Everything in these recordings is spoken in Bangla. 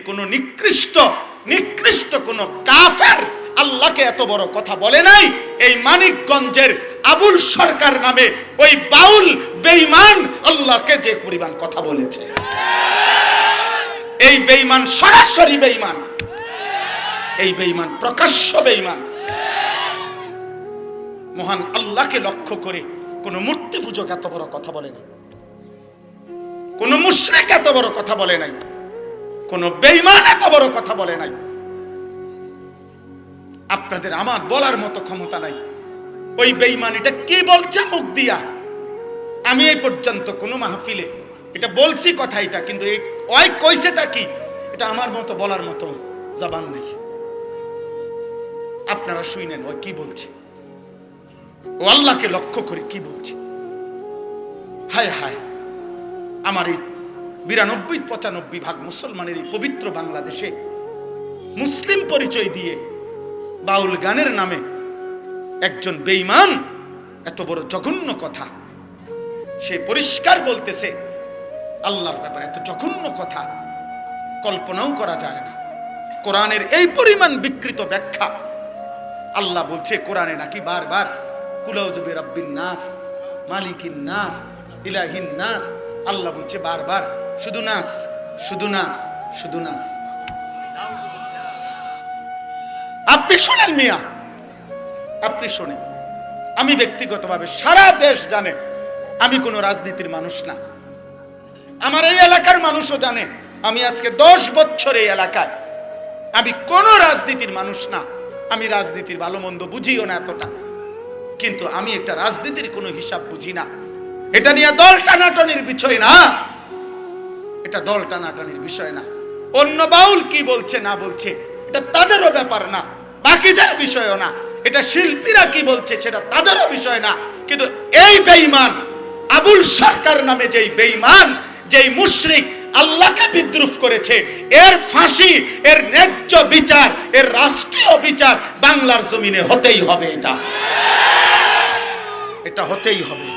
কোন নিকৃষ্ট কোন কাফের আল্লাহকে এত বড় কথা বলে নাই। এই মানিকগঞ্জের আবুল সরকার নামে ওই বাউল বেঈমান আল্লাহকে যে পরিমাণ কথা বলেছে, এই বেঈমান সরাসরি বেঈমান, এই বেঈমান প্রকাশ্য বেঈমান। মহান আল্লাহকে লক্ষ্য করে কোন মূর্তি পূজক এত বড় কথা বলে নাই, কোন মুশরিক এত বড় কথা বলে নাই, কোন বেঈমান এত বড় কথা বলে নাই। আপনাদের আমার বলার মতো ক্ষমতা নাই। ওই বেঈমান এটা কি বলছে মুখ দিয়া, আমি এই পর্যন্ত কোন মাহফিলে এটা বলছি কথা এটা, কিন্তু ওই কইছেটা কি এটা আমার মতো বলার মতো জবান নেই। আপনারা শুনেন ওই কি বলছে, ও আল্লাহকে লক্ষ্য করে কি বলছে। হায় হায়, আমার এই 92-95 ভাগ মুসলমানের এই পবিত্র বাংলাদেশে মুসলিম পরিচয় দিয়ে বাউল গানের নামে একজন বেঈমান এত বড় জঘন্য কথা, সে পরিষ্কার বলতেছে আল্লাহর ব্যাপারে এত জঘন্য কথা কল্পনাও করা যায় না। কোরআনের এই পরিমাণ বিকৃত ব্যাখ্যা। আল্লাহ বলছে কোরআনে নাকি বারবার কুলাউযু বিরাব্বিন নাস, মালিকিন নাস, ইলাহিন নাস। আল্লাহ বলছে বারবার শুধু নাস, শুধু নাস, শুধু নাস। আপনি শোনেন মিয়া, আপনি শোনেন। আমি ব্যক্তিগতভাবে সারা দেশ জানে আমি কোনো রাজনীতির মানুষ না। আমার এই এলাকার মানুষও জানে আমি আজকে 10 বছর এই এলাকায়, আমি কোনো রাজনীতির মানুষ না। আমি রাজনীতির ভালো মন্দ বুঝিও না এতটা, কিন্তু আমি একটা রাজনীতির কোনো হিসাব বুঝি না। এটা নিয়ে দল টানাটানির বিষয় না, এটা দল টানাটানির বিষয় না। অন্য বাউল কি বলছে না বলছে এটা তাদেরও ব্যাপার না, বাকিদের বিষয়ও না। এটা শিল্পীরা কি বলছে সেটা তাদেরও বিষয় না। কিন্তু এই বেঈমান আবুল সরকার নামে যেই বেঈমান, যেই মুশরিক আল্লাহকে বিদ্রুপ করেছে, এর ফাঁসি, এর ন্যায্য বিচার, এর রাষ্ট্রীয় বিচার বাংলার জমিনে হতেই হবে। এটা হতেই হবে।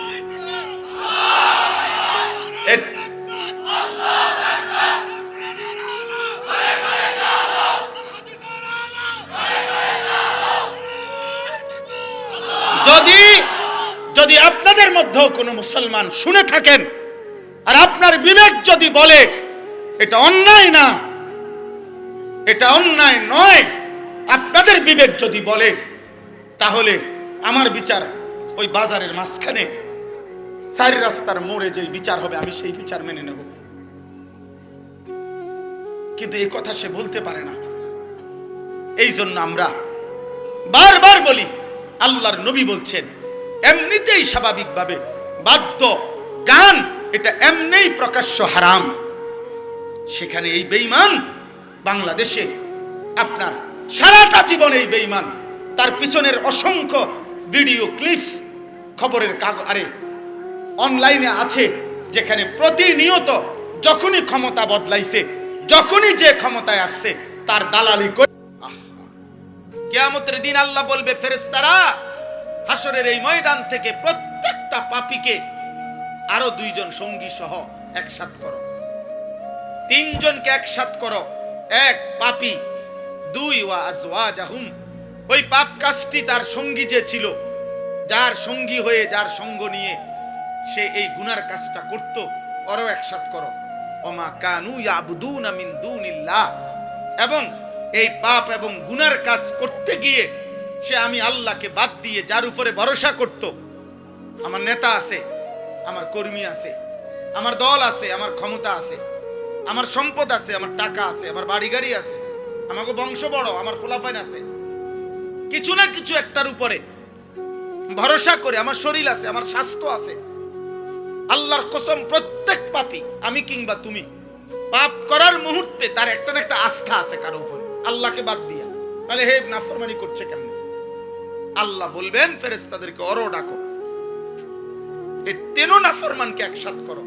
যদি আপনাদের মধ্যেও কোনো মুসলমান শুনে থাকেন আর আপনার বিবেক যদি বলে এটা অন্যায় না, এটা অন্যায় নয়, আপনাদের বিবেক যদি বলে, তাহলে আমার বিচার ওই বাজারের মাঝখানে 4 রাস্তার মোড়ে যে বিচার হবে আমি সেই বিচার মেনে নেব। কিন্তু এই কথা সে বলতে পারে না। এই জন্য আমরা বারবার বলি, আল্লাহর নবী বলছেন এমনিতেই স্বাভাবিকভাবে বাদ্য গান এটা এমনিই প্রকাশ্য হারাম। সেখানে এই বেঈমান বাংলাদেশে আপনার সারাটা জীবন এই বেঈমান, তার পিছনের অসংখ্য ভিডিও ক্লিপস খবরের কাগজ আরে অনলাইনে আছে, যেখানে প্রতিনিয়ত যখনই ক্ষমতা বদলাইছে, যখনই যে ক্ষমতায় আসছে তার দালালি করে। কিয়ামতের দিন আল্লাহ বলবে ফেরেশতারা হাসরের এই ময়দান থেকে প্রত্যেকটা পাপীকে আরো 2 জন সঙ্গী সহ একসাথ করো, 3 জনকে একসাথ করো, 1 পাপী, 2 ওয়া আজওয়াজাহুম। ওই পাপ কাজটি তার সঙ্গী যে ছিল, যার সঙ্গী হয়ে যার সঙ্গ নিয়ে সে এই গুনার কাজটা করত, ওরও একসাথ করো। ওমা কানু ইয়াবুদুনা মিন দুনিল্লাহ। এবং এই পাপ এবং গুনার কাজ করতে গিয়ে সে আমি আল্লাহকে বাদ দিয়ে যার উপরে ভরসা করত, আমার নেতা আছে, আমার কর্মী আছে, আমার দল আছে, আমার ক্ষমতা আছে, আমার সম্পদ আছে, আমার টাকা আছে, আমার বাড়ি গাড়ি আছে, আমাকে বংশ বড়, আমার ফলাফল আছে, কিছু না কিছু একটার উপরে ভরসা করে, আমার শরীর আছে, আমার স্বাস্থ্য আছে। আল্লাহর কসম প্রত্যেক পাপী, আমি কিংবা তুমি, পাপ করার মুহূর্তে তার একটা না একটা আস্থা আছে কারো উপরে, আল্লাহকে বাদ দিয়া। তাহলে হে নাফরমানি করছে কেমন? আল্লাহ বলবেন ফেরেশতাদেরকে ওরো ডাকো, এই 3 নাফরমানকে একসাথ করো,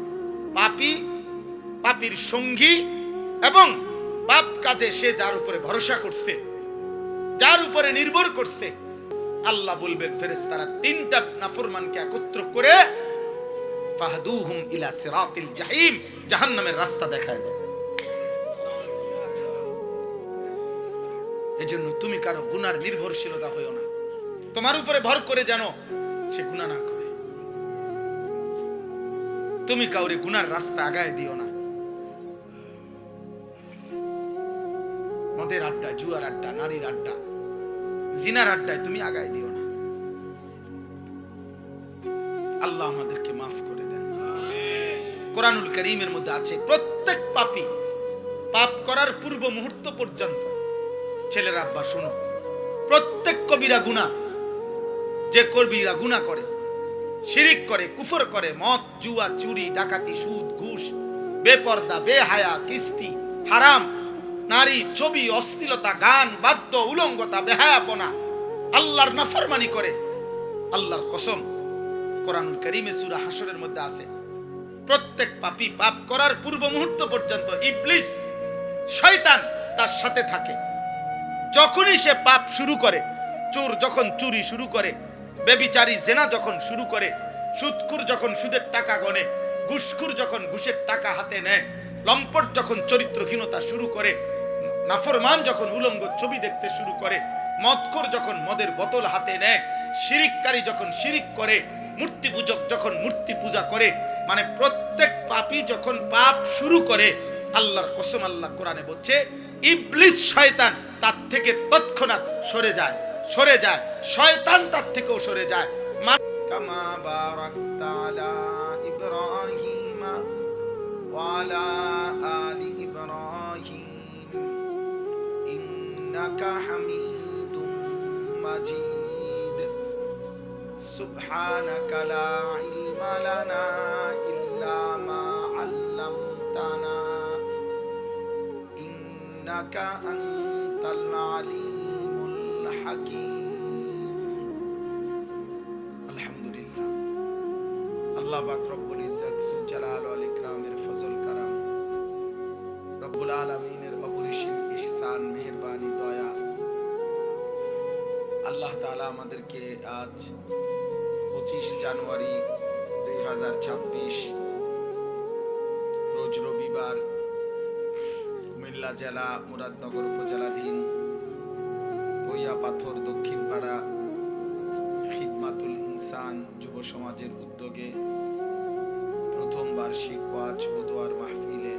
পাপী, পাপীর সঙ্গী এবং পাপ কাজে সে যার উপরে ভরসা করছে, যার উপরে নির্ভর করছে। আল্লাহ বলবেন ফেরেশতারা 3টা নাফরমানকে একত্র করে ফাহদুহুম ইলা সিরাতিল জাহিম, জাহান্নামের রাস্তা দেখায় দাও। এজন্য তুমি কারো গুনার নির্ভরশীলতা হইও না, তোমার উপরে ভর করে জানো সে গুনাহ না করে। তুমি কাউরে গুনার রাস্তা আগায় দিও না। মদের আড্ডা, জুয়ার আড্ডা, নারীর আড্ডা, জিনার আড্ডায় তুমি আগায় দিও না। আল্লাহ আমাদেরকে মাফ করে দেন। কোরআনুল কারীমের মধ্যে আছে প্রত্যেক পাপী পাপ করার পূর্ব মুহূর্ত পর্যন্ত, ছেলেরা আব্বা শোনো, প্রত্যেক কবিরা গুনাহ, যে কবিরা গুনাহ করে, শিরিক করে, কুফর করে, মদ, জুয়া, চুরি, ডাকাতি, সুদ, ঘুষ, বেপর্দা, বেহায়া, কিস্তি, হারাম, নারী, ছবি, অশ্লীলতা, গান, বাদ্য, উলঙ্গতা, বেহায়াপনা, আল্লাহর নাফরমানি করে, আল্লাহর কসম কোরআনুল কারীমে সূরা হাশরের মধ্যে আছে প্রত্যেক পাপী পাপ করার পূর্ব মুহূর্ত পর্যন্ত ইবলিস শয়তান তার সাথে থাকে। যখনই সে পাপ শুরু করে, চোর যখন চুরি শুরু করে, বেবিচারী জেনা যখন শুরু করে, সুদখোর যখন সুদের টাকা গনে, ঘুষখোর যখন ঘুষের টাকা হাতে নেয়, লম্পট যখন চরিত্রহীনতা শুরু করে, নাফরমান যখন উলঙ্গ ছবি দেখতে শুরু করে, মদখোর যখন মদের বোতল হাতে নেয়, শিরিককারী যখন শিরিক করে, মূর্তি পূজক যখন মূর্তি পূজা করে, মানে প্রত্যেক পাপী যখন পাপ শুরু করে, আল্লাহর কসম আল্লাহ কোরআনে বলছে ইবলিস শয়তান তার থেকে তৎক্ষণাৎ সরে যায়, সরে যায়, শয়তান তার থেকেও সরে যায়। কামা বারাকতা আলা ইব্রাহিম ওয়া আলা আলি ইব্রাহিম ইন্নাকা হামিদুম মাজিদ সুবহানাকা লা ইলমা লানা ইল্লা মা আল্লামতানা ইন্নাকা আনতাল আলিমুল হাকীম। আলহামদুলিল্লাহ, আল্লাহ পাক রব্বুল ইজ্জত যুল জালাল ওয়াল ইকরামের ফজল কারাম, রব্বুল আলামিনের অপরিসীম ইহসান, মেহেরবানি, দয়া, আল্লাহ তাআলা আমাদেরকে আজ 25 জানুয়ারি 2026 রোজ রবিবার কুমিল্লা জেলা মুরাদনগর উপজেলাধীন ভৈয়া পাথর দক্ষিণ পাড়া খিদমাতুল ইনসান যুব সমাজের উদ্যোগে প্রথম বার্ষিক ওয়াজ ও দোয়ার মাহফিলে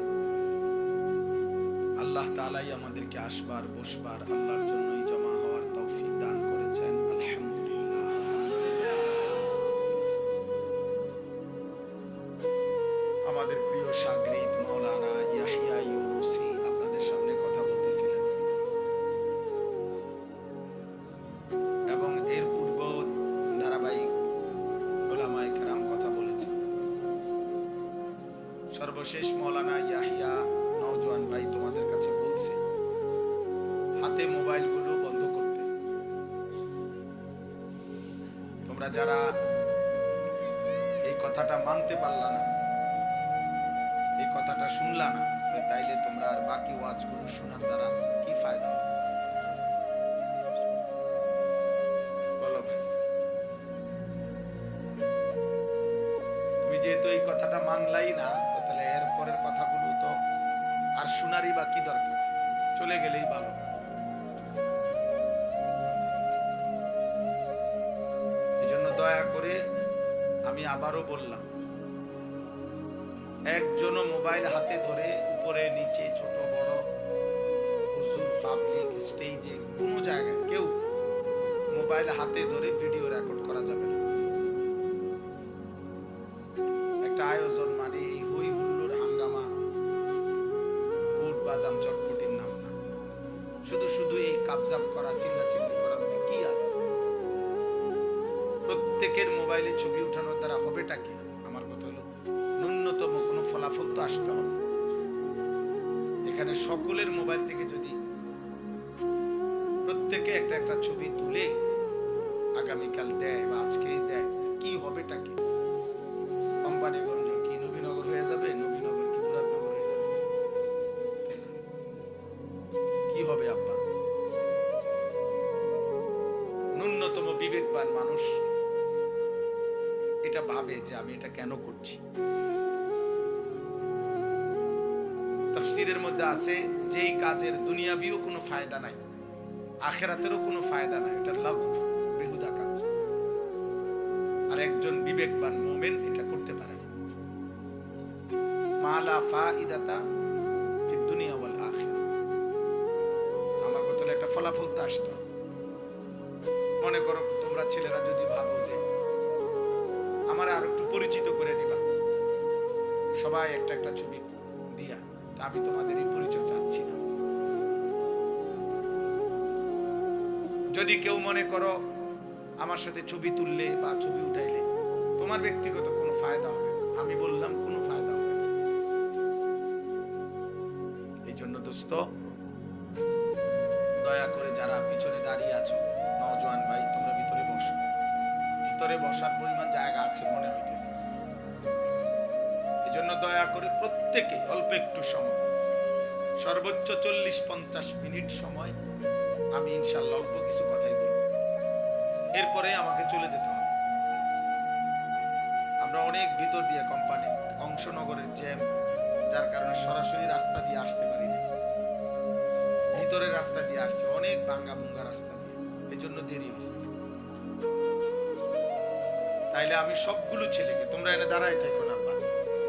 আল্লাহ তাআলাই আমাদেরকে আসবার বসবার আল্লাহর জন্যই জমা হওয়ার তৌফিক দান করেছেন। আলহামদুলিল্লাহ। আমাদের প্রিয় সাগরিদ মাওলানা ইয়াহিয়া ইউনুসী আপনাদের সামনে কথা বলতেছিলেন এবং এর পূর্ব ধারাবাহিক উলামায়ে কেরাম কথা বলেছেন। সর্বশেষ মাওলানা ইয়াহিয়া নওজোয়ান ভাই তোমাদের কাছে বলছে হাতে মোবাইলগুলো বন্ধ করতে। তোমরা যারা এই কথাটা মানতে পারলা না, এই কথাটা শুনলা না, তাইলে তোমরা আর বাকি ওয়াজগুলো শোনার দ্বারা কি ফায়দা হবে? বলো ভাই, তুমি যেহেতু এই কথাটা মানলাই না, তাহলে এর পরের কথাগুলো তো আর শোনারই বা কি দরকার, চলে গেলেই ভালো। এজন্য দয়া করে আমি আবারও বললাম, একজনও মোবাইল হাতে ধরে উপরে নিচে ছোট বড় হুজুর পাবলিক স্টেজে কোনো জায়গায় কেউ মোবাইল হাতে ধরে ভিডিও রেকর্ড করা যাবে না। একটা আয়োজন মানে এই হই হুল্লোড় হাঙ্গামা বুট বাদাম চটপটির নাম না, শুধু শুধু এই কাবজাব করা, চিল্লাচিল্লি করা কি আছে? প্রত্যেকের মোবাইলে ছবি উঠানোর দ্বারা হবেটা কি? আমার কথা হলো ন্যূনতম কোনো ফলাফল তো আসতে হবে। এখানে সকলের মোবাইল থেকে যদি প্রত্যেকে একটা একটা ছবি তুলে আগামীকাল দেয় বা আজকেই দেয়, কি হবেটা কি? কোম্পানিগঞ্জ কি নবীনগর হয়ে যাবে? নবীনগর কি মুরাদনগর হয়ে যাবে? কি হবে আব্বা? ন্যূনতম বিবেকবান মানুষ এটা ভাবে যে আমি এটা কেন করছি। তাফসীরের মধ্যে আছে যেই কাজের দুনিয়াবিও কোনো ফায়দা নাই, আখিরাতেরও কোনো ফায়দা নাই, এটা লাভ, বেহুদা কাজ। আর একজন বিবেকবান মুমিন এটা করতে পারে না। মালা ফাইদাতা ফিদ দুনিয়া ওয়াল আখিরা। আমার কথা একটা ফলাফল তো আসতো। মনে করো তোমরা ছেলেরা যদি ভাবো যে আমার আর একটু পরিচিত করে দিবা, সবাই একটা একটা ছবি দিয়া, আমি তোমাদের এই পরিচয় চাচ্ছি না। যদি কেউ মনে করো আমার সাথে ছবি তুললে বা ছবি উঠাইলে তোমার ব্যক্তিগত কোনো ফায়দা হবে না, আমি বললাম কোনো ফায়দা হবে না। এই জন্য দোস্ত, দয়া করে যারা পিছনে দাঁড়িয়ে আছো নওজোয়ান ভাই, তোমরা ভিতরে বসো। ভিতরে বসার পরিমাণ জায়গা আছে মনে হইতেছে। এই জন্য দয়া করে প্রত্যেকে অল্প একটু সময়, সর্বোচ্চ 40-50 মিনিট সময় আমি ইনশাআল্লাহ অল্প কিছু কথাই বলবো, এরপরে আমাকে চলে যেতে হবে। আমরা অনেক ভিতর দিয়ে কোম্পানি অংশনগরের জ্যাম, যার কারণে সরাসরি রাস্তা দিয়ে আসতে পারি না, ভিতরের রাস্তা দিয়ে আসছে, অনেক ভাঙ্গা ভুঙ্গা রাস্তা দিয়ে, এই জন্য দেরি হয়েছে। তাইলে আমি সবগুলো ছেলেকে, তোমরা এনে দাঁড়ায় থাকো না,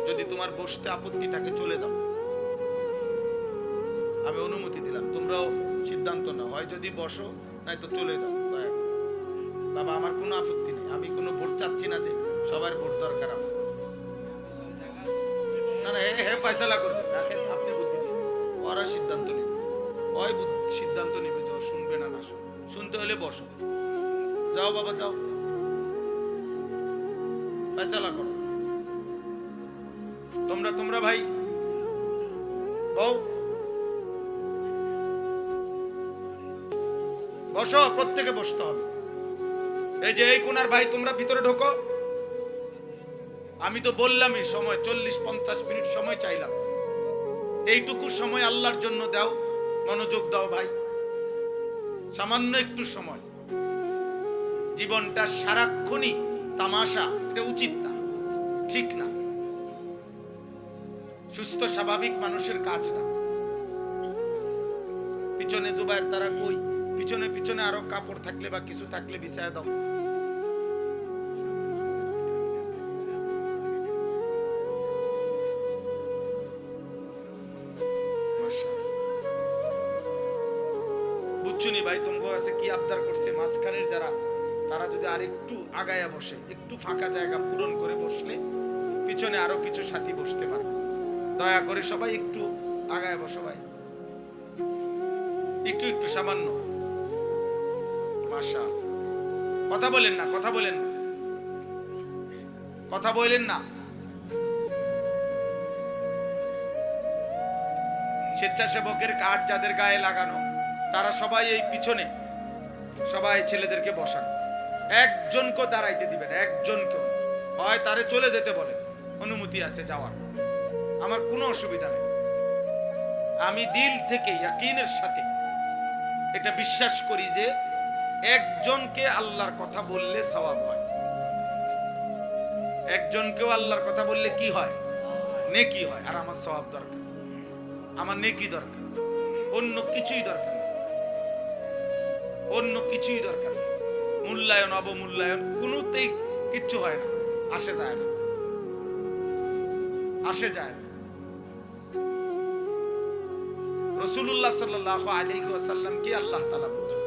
যদি তোমার বসতে আপত্তি থাকে চলে যাও, আমি অনুমতি দিলাম, তোমরাও সিদ্ধান্ত নাও, হয় যদি বসো নাই তো চলে যাও। বাবা আমার কোনো আপত্তি নেই, আমি কোনো ভোট চাচ্ছি না যে সবার ভোট দরকার আমার, না না, হে ফয়সালা করবে, আপনি বুদ্ধি দিন, ওরা সিদ্ধান্ত নেবে, ওই সিদ্ধান্ত নেবে যে শুনবে না, না শুনতে হলে বসো, যাও বাবা যাও, ফয়সালা করো। তোমরা ভাই বউ বসো, প্রত্যেকে বসতে হবে। এই যে এই কোনার ভাই তোমরা ভিতরে ঢোকো। আমি তো বললামই সময় 40-50 মিনিট সময় চাইলাম, এইটুকু সময় আল্লাহর জন্য দাও, মনোযোগ দাও ভাই, সামান্য একটু সময়। জীবনটা সারাক্ষণই তামাশা, এটা উচিত না, ঠিক না, সুস্থ স্বাভাবিক মানুষের কাজ না। পিছনে জুবাইর তারা কই, পিছনে পিছনে আরো কাপড় থাকলে বা কিছু থাকলে বিছায় দাও। বুঝছুনি ভাই, তোমার কাছে কি আবদার করছে, মাঝখানের যারা তারা যদি আরেকটু আগায়া বসে, একটু ফাঁকা জায়গা পূরণ করে বসলে পিছনে আরো কিছু সাথী বসতে পারবে। দয়া করে সবাই একটু আগায় বসো ভাই, একটু একটু সামান্য। মাশা, কথা বলেন না, কথা বলেন না, কথা বলেন না। স্বেচ্ছাসেবকের কার্ড যাদের গায়ে লাগানো তারা সবাই এই পিছনে, সবাই ছেলেদেরকে বসান, একজনকে দাঁড়াইতে দিবেন, একজনকে, হয় তারে চলে যেতে বলেন, অনুমতি আছে যাওয়ার, আমার কোনো অসুবিধা নেই। আমি দিল থেকে ইয়াকিনের সাথে এটা বিশ্বাস করি যে একজনকে আল্লাহর কথা বললে সওয়াব হয়, একজনকেও আল্লাহর কথা বললে কি হয়, নেকি হয়। আর আমার সওয়াব দরকার, আমার নেকি দরকার, অন্য কিছুই দরকার, অন্য কিছুই দরকার। মূল্যায়ন অবমূল্যায়ন কোনোতেই কিচ্ছু হয় না, আসে যায় না, আসে যায় না। রাসূলুল্লাহ সাল্লাল্লাহু আলাইহি ওয়াসাল্লাম কি আল্লাহ তাআলা বলেছেন,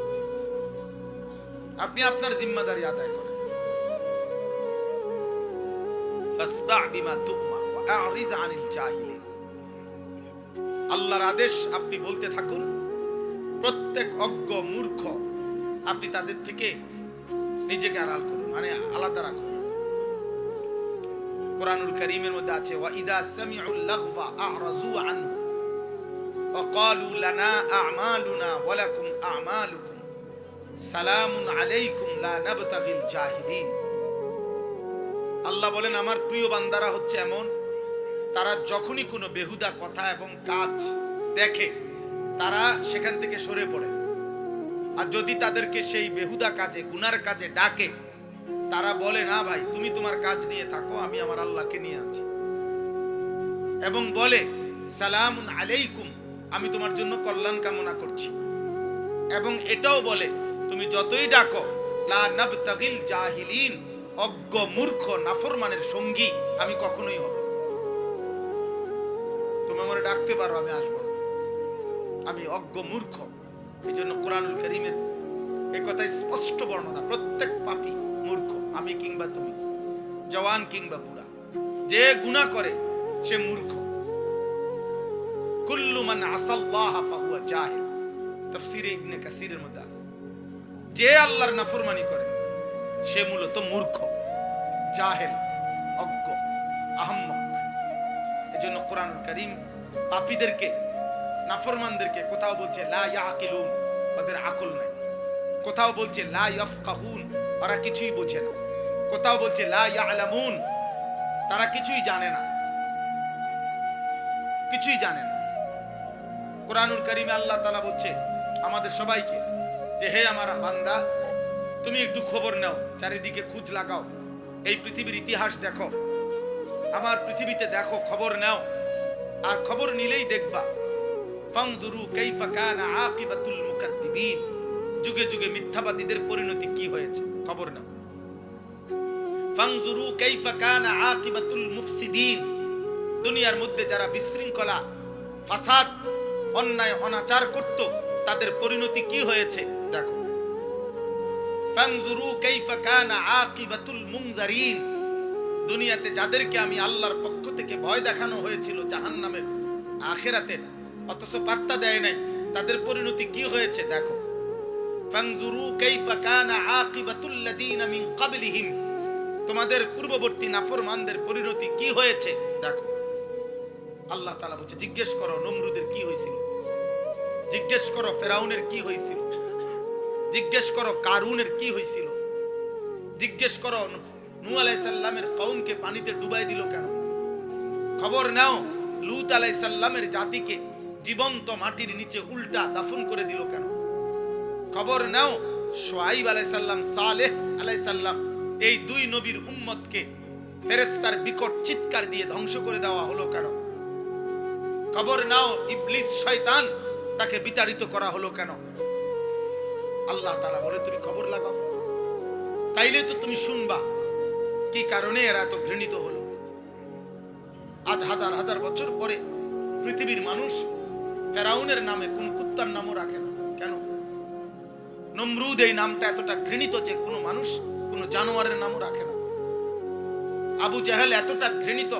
আপনি আপনার জিম্মাদারি আদায় করেন। ফাসদা বিমা তু'মার ওয়া আ'রিজ আনিল জাহিলিন। আল্লাহর আদেশ আপনি বলতে থাকুন, প্রত্যেক অজ্ঞ মূর্খ আপনি তাদের থেকে নিজেকে আড়াল করুন, মানে আলাদা রাখুন। কোরআনুল কারীমের মধ্যে আছে, ওয়া ইযা সামিউল লাগওয়া আ'রাযু আনহু ওয়া ক্বালু লানা আ'মালুনা ওয়া লাকুম আ'মালুকুম সালামুন আলাইকুম লা নাবতাগিল জাহিলিন। আল্লাহ বলেন আমার প্রিয় বান্দারা হচ্ছে এমন, তারা যখনই কোনো বেহুদা কথা এবং কাজ দেখে তারা সেখান থেকে সরে পড়ে, আর যদি তাদেরকে সেই বেহুদা কাজে, গুনার কাজে ডাকে, তারা বলে না ভাই তুমি তোমার কাজ নিয়ে থাকো, আমি আমার আল্লাহকে নিয়ে আছি, এবং বলে সালামুন আলাইকুম, আমি তোমার জন্য কল্যাণ কামনা করছি। এবং এটাও বলে তুমি যতই ডাকো লা নাবতাগিল জাহিলিন, অজ্ঞ মূর্খ নাফরমানের সঙ্গী আমি কখনোই হব। তুমি আমারে ডাকতে পারো, আমি আসবো না, আমি অজ্ঞ মূর্খ। এই জন্য কোরআনুল কারীমের এই কথা স্পষ্ট বর্ণনা, প্রত্যেক পাপী মূর্খ, আমি কিংবা তুমি, জওয়ান কিংবা বুড়া, যে গুনাহ করে সে মূর্খ। কুল্লু মান আসাল্লাহ ফাহুয়া জাহিল, তাফসীরে ইবনে কাসিরের মধ্যে আছে। যে আল্লাহর নাফরমানি করে সে মূলত মূর্খ, জাহেল, অজ্ঞ, আহম্মক। এজন্য কোরআনুল কারীম পাপীদেরকে, নাফরমানদেরকে কোথাও বলছে লা ইয়াকিলুন, ওদের আকল নাই। কোথাও বলছে লা ইয়াফকাহুন, ওরা কিছুই বোঝে না। কোথাও বলছে লা ইয়ালামুন, তারা কিছুই জানে না, কিছুই জানে না। কোরআনুল কারীমে আল্লাহ তাআলা বলছে আমাদের সবাইকে যে হে আমার বান্দা, তুমি একটু খবর নাও, চারিদিকে খোঁজ লাগাও, এই পৃথিবীর ইতিহাস দেখো, আমার পৃথিবীতে দেখো, খবর নাও। আর খবর নিলেই দেখবা ফানজুরু কাইফা কানা আকিবাতুল মুকাদ্দিবিন, যুগে যুগে মিথ্যাবাদীদের পরিণতি কি হয়েছে, খবর নাও। ফানজুরু কাইফা কানা আকিবাতুল মুফসিদিন, দুনিয়ার মধ্যে যারা বিশৃঙ্খলা, ফাসাদ, অন্যায় অনাচার করত তাদের পরিণতি কি হয়েছে দেখো। ফানজুরু কাইফা কানা আকিবাতুল মুনজারিন, দুনিয়াতে যাদেরকে আমি আল্লাহর পক্ষ থেকে ভয় দেখানো হয়েছিল জাহান্নামের, আখিরাতের, অথচ পাত্তা দেয় নাই, তাদের পরিণতি কি হয়েছে দেখো। ফানজুরু কাইফা কানা আকিবাতুল লাযিনা মিন ক্বাবলিহিম, তোমাদের পূর্ববর্তী নাফরমানদের পরিণতি কি হয়েছে দেখো। আল্লাহ তাআলা বলছে জিজ্ঞেস করো নমরুদের কি হয়েছিল, জিজ্ঞেস করো ফেরাউনের কি হয়েছিল, জিজ্ঞেস করো কারুনের কি হয়েছিল, জিজ্ঞেস করো নূহ আলাইহিস সালামের কওমকে পানিতে ডুবাই দিল কেন, খবর নাও লূত আলাইহিস সালামের জাতিকে জীবন্ত মাটির নিচে উল্টা দাফন করে দিল কেন, খবর নাও শুআয়ব আলাইহিস সালাম, সালেহ আলাইহিস সালাম, এই দুই নবীর উম্মতকে ফেরেশতার বিকট চিৎকার দিয়ে ধ্বংস করে দেওয়া হলো কেন, খবর নাও ইবলিস শয়তান তাকে বিতাড়িত করা হলো কেন। আল্লাহ তাআলা বলে তুমি খবর লাগাও, তাইলে তো তুমি শুনবা কি কারণে এরা এত ঘৃণিত হলো। আজ হাজার হাজার বছর পরে পৃথিবীর মানুষ ফেরাউনের নামে কোন কুত্তার নামও রাখে না কেন? নমরুদ এই নামটা এতটা ঘৃণিত যে কোনো মানুষ কোন জানোয়ারের নামও রাখে না। আবু জাহেল এতটা ঘৃণিত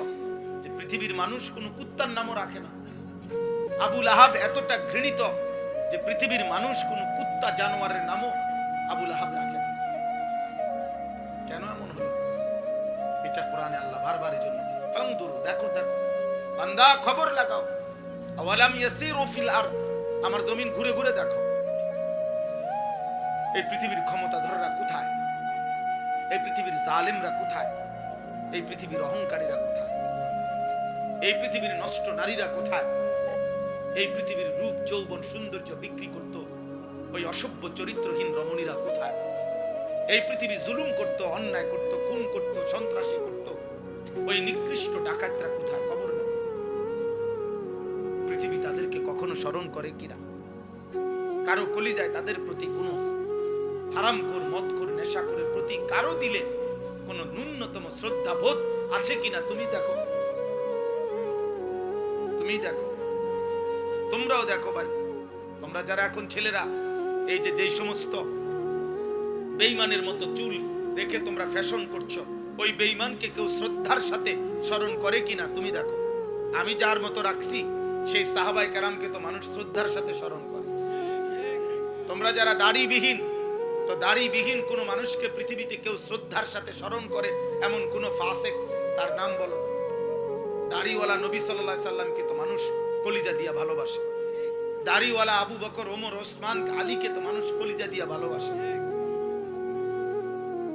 যে পৃথিবীর মানুষ কোন কুত্তার নামও রাখে না। আবু লাহাব এতটা ঘৃণিত যে পৃথিবীর মানুষ কোন কুত্তা জানোয়ারের নামও আবু লাহাব রাখে না। কেন এমন হলো? এটা কোরআনে আল্লাহ বারবার এই জন্য ফানদুর, দেখো দেখো বান্দা খবর লাগাও। আওয়ালাম ইয়াসিরু ফিল আরদ, আমার জমিন ঘুরে ঘুরে দেখো এই পৃথিবীর ক্ষমতাধররা কোথায়, এই পৃথিবীর জালেমরা কোথায়, এই পৃথিবীর অহংকারীরা কোথায়, এই পৃথিবীর নষ্ট নারীরা কোথায়, এই পৃথিবীর রূপ যৌবন সৌন্দর্য বিক্রি করত ওই অসভ্য চরিত্রহীন রমণীরা কোথায়, এই পৃথিবী জুলুম করত, অন্যায় করত, খুন করত, সন্ত্রাসী করত ওই নিকৃষ্ট ডাকাতরা কোথায়, খবর না। পৃথিবী তাদেরকে কখনো স্মরণ করে কিনা? কারো কলিজায় তাদের প্রতি কোনো হারামখোর, মদখোর, নেশাখোরের প্রতি কারো দিলে কোনো ন্যূনতম শ্রদ্ধা বোধ আছে কিনা তুমি দেখো, তুমি দেখো, তোমরাও দেখো ভাই। তোমরা যারা এখন ছেলেরা এই যে যেই সমস্ত বেঈমানের মতো চুল রেখে তোমরা ফ্যাশন করছো, ওই বেঈমানকে কেউ শ্রদ্ধার সাথে স্মরণ করে কিনা তুমি দেখো। আমি যার মতো রাখছি সেই সাহাবায়ে কেরামকে তো মানুষ শ্রদ্ধার সাথে স্মরণ করে। তোমরা যারা দাড়িবিহীন, তো দাড়িবিহীন কোন মানুষকে পৃথিবীতে কেউ শ্রদ্ধার সাথে স্মরণ করে এমন কোন ফাসিক তার নাম বলো। দাড়িওয়ালা নবী সাল্লাল্লাহু আলাইহি সাল্লামকে তো মানুষ কলিজা দিয়া ভালোবাসে। দাড়িওয়ালা আবু বকর, ওমর, ওসমান, আলীকে তো মানুষ কলিজা দিয়া ভালোবাসে।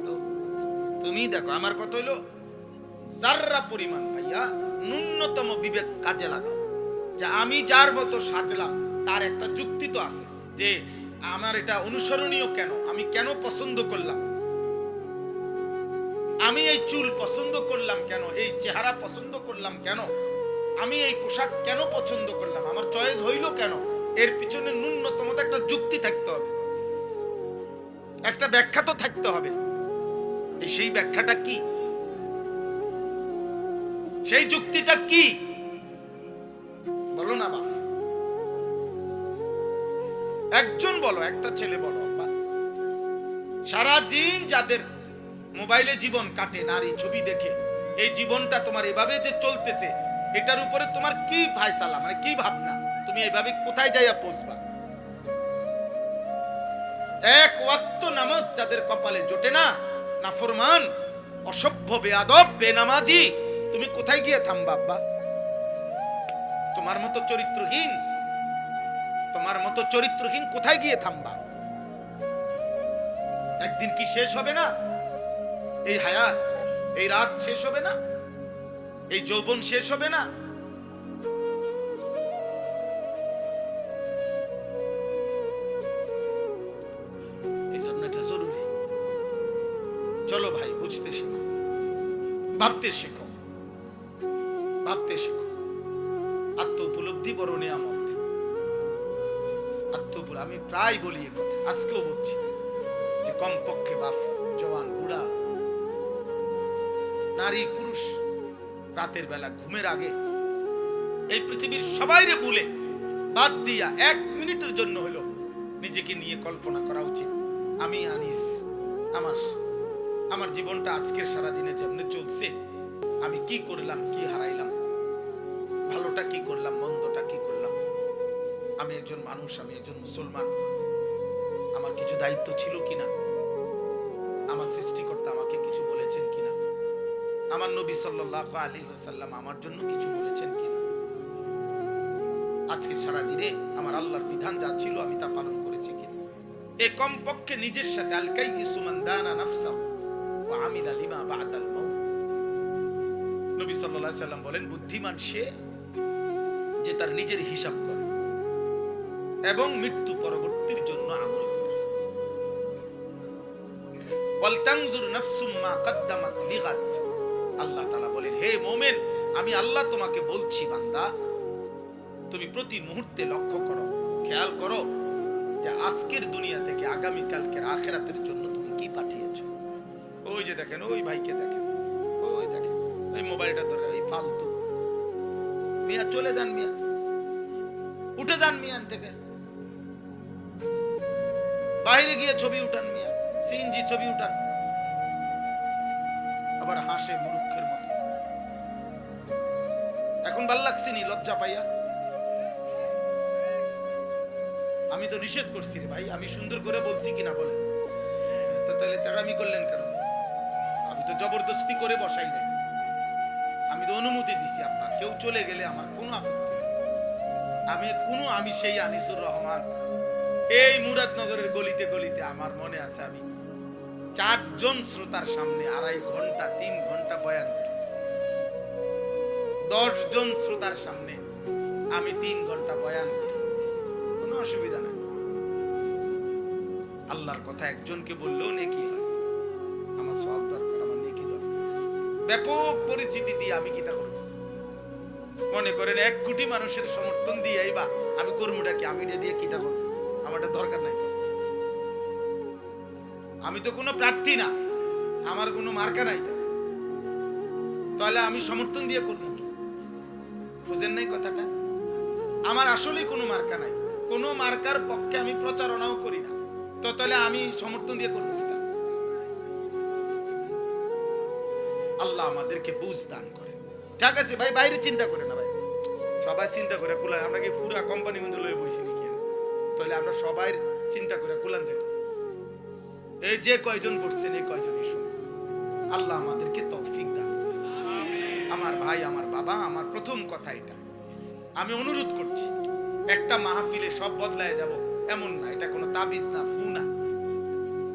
তো তুমি দেখো, আমার কথা হইলো যাররা পরিমাণ ভাইয়া ন্যূনতম বিবেক কাজে লাগাও। যে আমি যার মতো সাজলাম তার একটা যুক্তি তো আছে, যে আমার এটা অনুসরণীয় কেন, আমি কেন পছন্দ করলাম, আমি এই চুল পছন্দ করলাম কেন, এই চেহারা পছন্দ করলাম কেন, আমি এই পোশাক কেন পছন্দ করলাম, আমার চয়েস হইল কেন, এর পিছনে ন্যূনতম একটা যুক্তি থাকতে হবে, একটা ব্যাখ্যা তো থাকতে হবে। সেই ব্যাখ্যাটা কি, সেই যুক্তিটা কি বলো না বাপ, একজন বলো, একটা ছেলে বলো। সারাদিন যাদের মোবাইলে জীবন কাটে নারী ছবি দেখে, এই জীবনটা তোমার এভাবে যে চলতেছে, এটার উপরে তোমার কি ফায়সালা, মানে কি ভাবনা, তুমি এইভাবে কোথায় যাইয়া পৌঁছবা? এক ওয়াক্ত নামাজ যাদের কপালে জোটে না, নাফরমান, অসভ্য, বেয়াদব, বেনামাজি, তুমি কোথায় গিয়ে থামবা আব্বা? তোমার মতো চরিত্রহীন, তোমার মতো চরিত্রহীন কোথায় গিয়ে থামবা? একদিন কি শেষ হবে না? এই হায়াত, এই রাত শেষ হবে না? এই যৌবন শেষ হবে না? এই জন্য এটা জরুরি। চলো ভাই, বুঝতে শেখো, ভাবতে শেখো, ভাবতে শেখো। আত্ম উপলব্ধি বড় নিয়ামত। আমি প্রায় বলি, আজকেও বলছি যে কমপক্ষে বাপ, জওয়ান, বুড়া, নারী, পুরুষ, রাতের বেলা ঘুমের আগে এই পৃথিবীর সবাইরে ভুলে বাদ দিয়া 1 মিনিটের জন্য হলো নিজেকে নিয়ে কল্পনা করা উচিত। আমি আনিস, আমার জীবনটা আজকের সারাদিনে যেমনি চলছে, আমি কি করলাম, কি হারাইলাম, ভালোটা কি করলাম, মন্দটা কি করলাম। আমি একজন মানুষ, আমি একজন মুসলমান, আমার কিছু দায়িত্ব ছিল কিনা, আমার সৃষ্টিকর্তা আমাকে কিছু বলেছেন কিনা, আমার নবী সাল্লাল্লাহু আলাইহি ওয়াসাল্লাম আমার জন্য কিছু বলেছেন কিনা, আজকে সারা দিনে আমার আল্লাহর বিধান যা ছিল আমি তা পালন করেছি কিনা। এই কমপক্ষে নিজের সাথে আল-কাইয়িসু মান দানা নাফসাহু ওয়া আমিলা লিমা বা'দাল মাউত। নবী সাল্লাল্লাহু আলাইহি ওয়াসাল্লাম বলেন, বুদ্ধিমান সে যে তার নিজের হিসাব করে এবং মৃত্যু পরবর্তীর জন্য আমল করে। ওয়াল তানজুর নাফসুম মা কদ্দামাত লিগাদ। আল্লাহ তাআলা বলেন, হে মুমিন, আমি আল্লাহ তোমাকে বলছি বান্দা, তুমি প্রতি মুহূর্তে লক্ষ্য করো, খেয়াল করো যে আজকের দুনিয়া থেকে আগামী কালকের আখিরাতের জন্য তুমি কি পাঠিয়েছো। ওই যে দেখেন, ওই ভাইকে দেখেন, ওই দেখেন, ওই মোবাইলটা ধরে, ওই ফালতু মিয়া, চলে যান মিয়া, উঠে যান মিয়া থেকে, বাইরে গিয়ে ছবি উঠান মিয়া, সিএনজি ছবি উঠান, আবার হাসে মূর্খের মতো। এখন ভাল লাগছে নি লজ্জা পাইয়া? আমি তো নিষেধ করছি রে ভাই, আমি সুন্দর করে বলছি কিনা বলেন তো, তাহলে তেড়ামি করলেন কেন? আমি তো জবরদস্তি করে বসাই নাই, আমি তো অনুমতি দিছি আপনার। কেউ চলে গেলে আমার কোনো আপত্তি নেই। আমি সেই আনিসুর রহমান, এই মুরাদনগরের গলিতে গলিতে আমার মনে আছে আমি 4 জন শ্রোতার সামনে 2.5 ঘন্টা 3 ঘন্টা বয়ান করছি। 10 জন শ্রোতার সামনে আমি 3 ঘন্টা বয়ান করছি, কোনো অসুবিধা নাই। আল্লাহর কথা একজনকে বললেও নেকি হয়, আমার সওয়াব দরকার, আমার নেকি দরকার। ব্যাপক পরিচিতি দিয়ে আমি কি তা করব? মনে করেন 1 কোটি মানুষের সমর্থন দিয়েই বা আমি কর্মটা কি, আমি দিয়ে কি তা করব? আমারটা দরকার নাই। আমি তো কোনো প্রার্থী না, আমার কোনো মার্কা নাই, তাহলে আমি সমর্থন দিয়ে করবো কি? বুঝেন নাই কথাটা? আমার আসলেই কোনো মার্কা নাই, কোনো মার্কার পক্ষে আমি প্রচারণাও করি না, তো তাহলে আমি সমর্থন দিয়ে করবো কি? আল্লাহ আমাদেরকে বুঝ দান করে। ঠিক আছে ভাই, বাইরে চিন্তা করে না ভাই, সবাই চিন্তা করে কুলায়। আমরা কি পুরা কোম্পানি বন্ধু লয়ে বসি নাকি? তাহলে আমরা সবাই চিন্তা করে কুলান যেত। এই যে কয়জন বসছেন, এই কয়জনই শুনুন। আল্লাহ আমাদেরকে তৌফিক দান করে। আমার ভাই, আমার বাবা, আমার প্রথম কথা এটা, আমি অনুরোধ করছি, একটা মাহফিলে সব বদলায় যাব এমন না, এটা কোনো তাবিজ না, ফু না,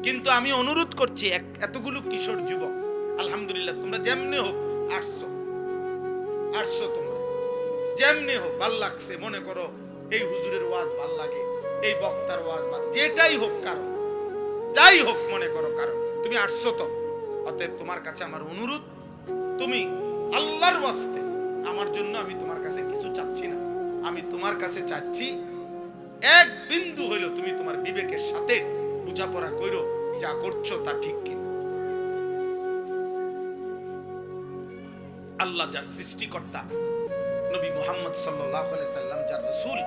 কিন্তু আমি অনুরোধ করছি এতগুলো কিশোর যুবক, আলহামদুলিল্লাহ, তোমরা যেমনি হোক আসছো, তোমরা যেমনি হোক ভাল লাগছে, মনে করো এই হুজুরের ওয়াজ ভাল লাগে, এই বক্তার ওয়াজ ভাল, যেটাই হোক, কারণ যাই হোক মনে করো, কারণ তুমি আসছো তো, অতএব তোমার কাছে আমার অনুরোধ, তুমি আল্লাহর ওয়াস্তে, আমার জন্য আমি তোমার কাছে কিছু চাচ্ছি না, আমি তোমার কাছে চাচ্ছি এক বিন্দু হইল তুমি তোমার বিবেকের সাথে বোঝাপড়া কইরো যা করছো তা ঠিক কিনা। আল্লাহ যার সৃষ্টিকর্তা, নবী মুহাম্মদ সাল্লাল্লাহু আলাইহি সাল্লাম যার রাসূল,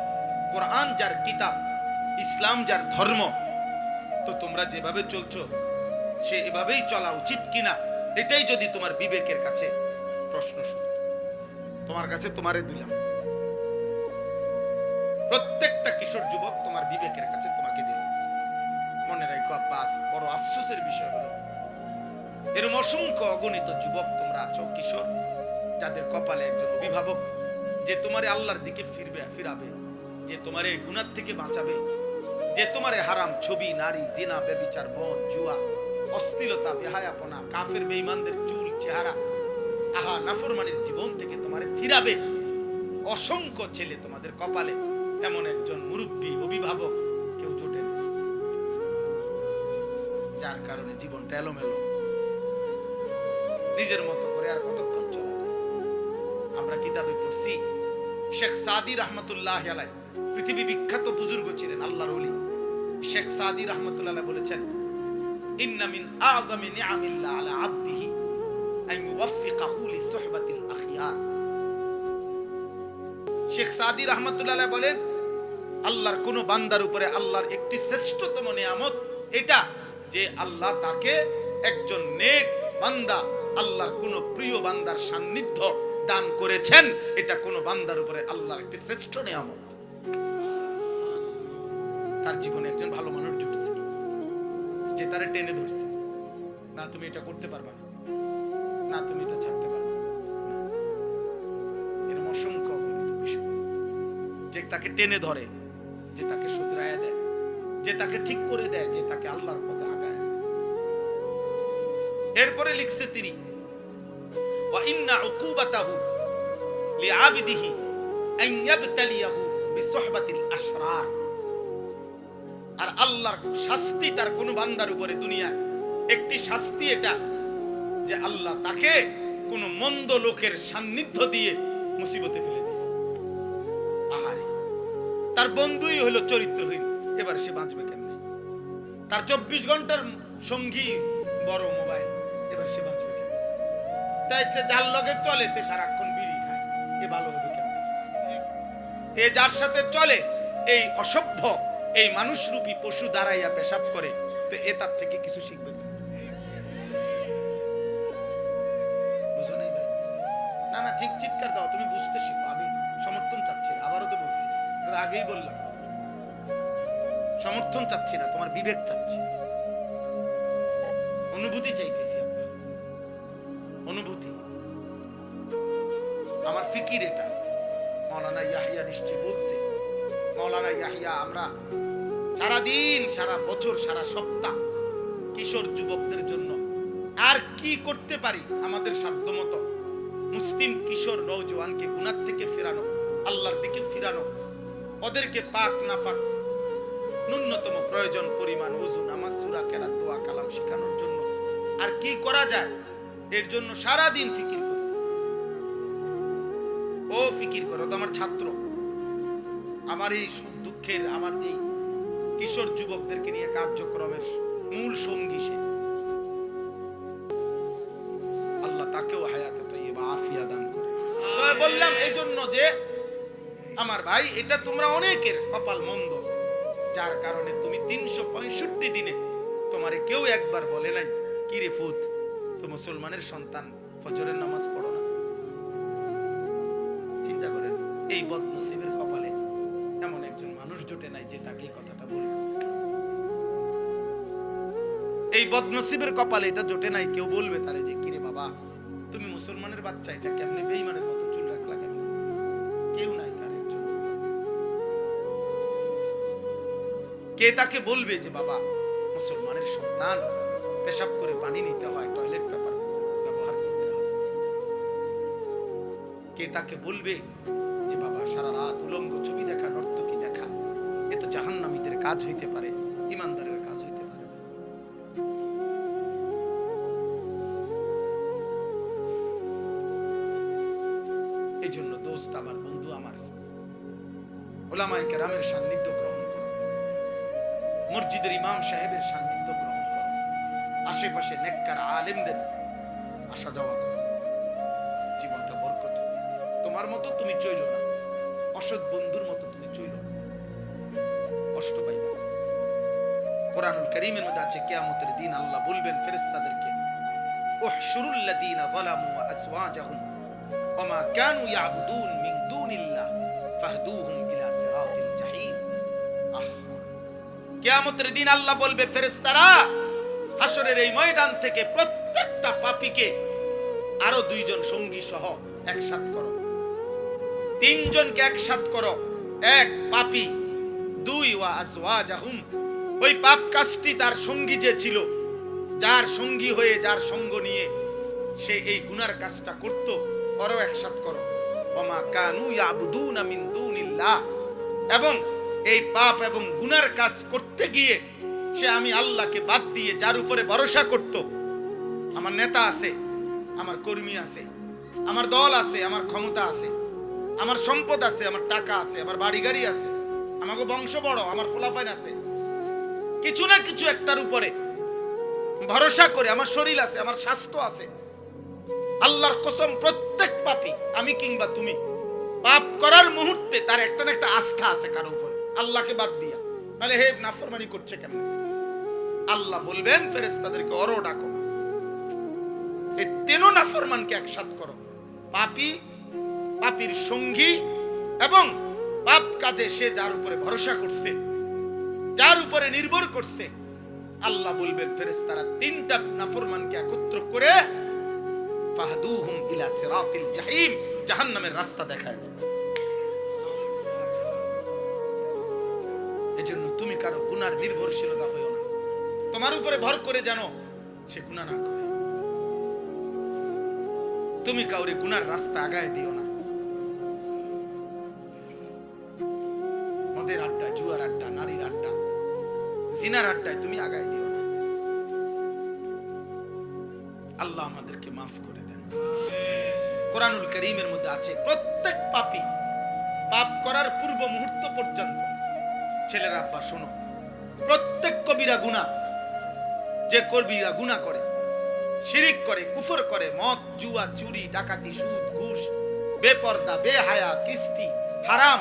কোরআন যার কিতাব, ইসলাম যার ধর্ম, তো তোমরা যেভাবে চলছো সে এভাবেই চলা উচিত কিনা, এটাই যদি তোমার বিবেকের কাছে প্রশ্ন শুনে, তোমার কাছে তোমারে দিলাম, প্রত্যেকটা কিশোর যুবক তোমার বিবেকের কাছে তোমাকে দিল। মনে রাখো আব্বাস, বড় আফসোসের বিষয় হলো এরকম অসংখ্য অগণিত যুবক তোমরা আছো, কিশোর, যাদের কপালে একজন অভিভাবক যে তোমারে আল্লাহর দিকে ফিরাবে, যে তোমারে গুনাহ থেকে বাঁচাবে, যে তোমারে হারাম ছবি, নারী, জিনা, ব্যভিচার, মদ, জুয়া, অশ্লীলতা, বেহায়াপনা, কাফের বেঈমানদের চুল চেহারা, আহা নাফরমানির জীবন থেকে তোমারে ফিরাবে। অসংখ্য ছেলে তোমাদের কপালে, এমন একজন মুরব্বী অভিভাবক কেউ জোটে না, যার কারণে জীবনটা এলোমেলো, নিজের মতো করে আর কতক্ষণ চলা যায়। আমরা কিতাবে পড়ছি শেখ সাদি রহমতুল্লাহ আলাইহি, পৃথিবী বিখ্যাত বুজুর্গ ছিলেন, আল্লাহর ওলি। শেখ সাদি রহমতুল্লাহ আলাইহি বলেছেন, ইন্না মিন আযমি নিআমিল্লাহ আলা আবদিহি আন ইউওয়্যিকাহু লিসুহবাতিল আখিয়ার। শেখ সাদি রহমতুল্লাহ আলাইহি বলেন, আল্লাহর কোন বান্দার উপরে আল্লাহর একটি শ্রেষ্ঠতম নিয়ামত এটা যে আল্লাহ তাকে একজন নেক বান্দা, আল্লাহর কোন প্রিয় বান্দার সান্নিধ্য দান করেছেন। এটা কোন বান্দার উপরে আল্লাহর একটি শ্রেষ্ঠ নিয়ামত। তার জীবনে একজন ভালো মানুষ জুটছে, যে তারে টেনে ধরছে, না তুমি এটা করতে পারবা না, না তুমি এটা ছাড়তে পারবা না। এরকম অসংখ্য বিষয়, যে তাকে টেনে ধরে, যে তাকে শুধরায়া দেয়, যে তাকে ঠিক করে দেয়, যে তাকে আল্লাহর পথে আগায়। এরপরে লিখছে তিনি, ওয়া ইন্না উকুবাতাহু লিআবিদিহি আন ইয়াবতালিয়াহু বিসুহবাতিল আশরার। আর আল্লাহর শাস্তি তার কোন বান্দার উপরে দুনিয়ায় একটি শাস্তি এটা যে আল্লাহ তাকে কোন মন্দ লোকের সান্নিধ্য দিয়ে মুসিবতে ফেলে দিয়েছে। আহারে, তার বন্ধুই হলো চরিত্রহীন, এবার সে বাঁচবে কেমনে? তার 24 ঘন্টার সঙ্গী বড় মোবাইল, এবার সে বাঁচবে কেমনে? তাই যার লগে চলে তে সারাক্ষণ বিড়ি খায়, এ ভালো হবে কেমনে? এ যার সাথে চলে এই অসভ্য, এই মানুষরূপী পশু দাঁড়াইয়া পেশাব করে, তো এ তার থেকে কিছু শিখবে না। বুঝো নাই ভাই? না না, ঠিক চিৎকার দাও, তুমি বুঝতে শিখো। আমি সমর্থন চাচ্ছি না, আবারও তো বলছি, আগেই বললাম সমর্থন চাচ্ছি না, তোমার বিবেক চাচ্ছি, অনুভূতি চাইতেছি। আপনার অনুভূতি, আমার ফিকির এটা। মাওলানা ইয়াহিয়া নিশ্চয় বলছে, মাওলানা ইয়াহিয়া, আমরা সারাদিন, সারা বছর, সারা সপ্তাহ কিশোর যুবকদের জন্য আর কি করতে পারি আমাদের সাধ্যমতো মুসলিম কিশোর নওজওয়ানকে গুনাহ থেকে ফেরানো, আল্লাহর দিকে ফিরানো, ওদেরকে পাক না পাক ন্যূনতম প্রয়োজন পরিমাণ ওযু, নামাজ, সূরা, কেরাত, দোয়া, কালাম শেখানোর জন্য আর কি করা যায়, এর জন্য সারা দিন ফিকির করি। ও ফিকির করো তো আমার ছাত্র, আমার এই সুখ দুঃখের, আমার যে কিশোর যুবকদেরকে নিয়ে কার্যক্রমের মূল সঙ্গী সে। আল্লাহ তাকেও হায়াতে তাইয়্যিবা আফিয়া দান করে। তো বললাম এই জন্য যে আমার ভাই, এটা তোমরা অনেকের কপাল মন্দ, যার কারণে তুমি 365 দিনে তোমারে কেউ একবার বলে নাই, কি রে ফুত, তো মুসলমানের সন্তান, ফজরের নামাজ পড়ো না। চিন্তা করেন, এই বদনসিবের কপালে এমন একজন মানুষ জোটে নাই যে তাকে এই কথাটা বলবে। এই বদনসিবের কপালে এটা জোটে নাই, কেউ বলবে তারে যে, কিরে বাবা, তুমি মুসলমানের বাচ্চা, এটা কেমনে বেঈমানের মতো চুল রাখলা কেন? কেউ নাই তার একজন। কে তাকে বলবে যে বাবা, মুসলমানের সন্তান, পেশাব করে পানি নিতে হয়, টয়লেট পেপার ব্যবহার করতে হয়? কে তাকে বলবে যে বাবা, সারা রাত উলঙ্গ ছবি দেখা, নর্তকী দেখা, এ তো জাহান্নামীদের কাজ হইতে পারে, ইমানদারের কাজ হইতে পারে? এই জন্য দোস্ত আমার, বন্ধু আমার, উলামায়ে কেরামের সান্নিধ্য গ্রহণ মসজিদের ইমাম সাহেবের সান্নিধ্য গ্রহণ করো, আশেপাশে নেককার আলেমদের আসা যাওয়া করো, জীবনটা বরকত হবে। তোমার মতো তুমি চইল না, অসৎ বন্ধুর মতো তুমি চইল না, কষ্ট পাইবে। কোরআনুল কারীমের মধ্যে আছে কিয়ামতের দিন আল্লাহ বলবেন ফেরেশতাদেরকে, উহশুরুল লাযীনা যালামু ওয়া আযওয়াজাহুম ওয়া মা কানু ইয়াবুদুন মিন দুনিল্লাহ ফাহদুহুম ইলা সিরাতিল জাহিম। কিয়ামতের দিন আল্লাহ বলবে ফেরেশতারা, হাসরের এই ময়দান থেকে প্রত্যেকটা পাপীকে আরো দুইজন সঙ্গী সহ একসাথ করো, তিনজনকে একসাথ করো। এক পাপী, দুই ওয়া আযওয়াজাহুম, ওই পাপ কাজটি তার সঙ্গী যে ছিল, যার সঙ্গী হয়ে যার সঙ্গ নিয়ে সে এই গুনার কাজটা করত, করো একসাথ করো। ওমা কানু ইয়াবুদুনা মিন দুনিল্লাহ, এবং এই পাপ এবং গুনার কাজ করতে গিয়ে সে আমি আল্লাহকে বাদ দিয়ে যার উপরে ভরসা করত, আমার নেতা আছে, আমার কর্মী আছে, আমার দল আছে, আমার ক্ষমতা আছে, আমার সম্পদ আছে, আমার টাকা আছে, আমার বাড়ি গাড়ি আছে, আমাকে বংশ বড়, আমার খোলাফাইন আছে, কিছু না কিছু একটার উপরে ভরসা করে, আমার শরীর আছে, আমার স্বাস্থ্য আছে। আল্লাহর কসম, প্রত্যেক পাপী, আমি কিংবা তুমি, পাপ করার মুহূর্তে তার একটা না একটা আস্থা আছে কারো উপরে, আল্লাহকে বাদ দিয়া, নাহলে হে নাফরমানি করছে কেমন। আল্লাহ বলবেন ফেরেশতাদেরকে, ওরও ডাকো, এই তিন নাফরমানকে একসাথ করো, পাপী, পাপীর সঙ্গী, এবং পাপ কাজে সে যার উপরে ভরসা করছে, যার উপরে নির্ভর করছে। আল্লাহ বলবেন ফেরেশতারা তিনটা নাফরমানকে একত্র করে ফাহদুহুম ইলা সিরাতিল জাহিম, জাহান্নামের রাস্তা দেখায় দাও। এজন্য তুমি কারো গুনার নির্ভরশীলতা হইও না, তোমার উপরে ভর করে জানো সে গুনাহ না করে। তুমি কাউরে গুনার রাস্তা আগায় দিও না। মদের আড্ডা, জুয়ার আড্ডা, নারীর আড্ডা, জিনার আড্ডায় তুমি আগায় দিও না। আল্লাহ আমাদেরকে মাফ করে দেন। কোরআনুল কারীমের মধ্যে আছে প্রত্যেক পাপী পাপ করার পূর্ব মুহূর্ত পর্যন্ত, ছেলেরা আব্বা শোনো, প্রত্যেক কবিরা গুনাহ, যে কবিরা গুনাহ করে, শিরিক করে, কুফর করে, মদ, জুয়া, চুরি, ডাকাতি, সুদ, ঘুষ, বেপর্দা, বেহায়া, কিস্তি, হারাম,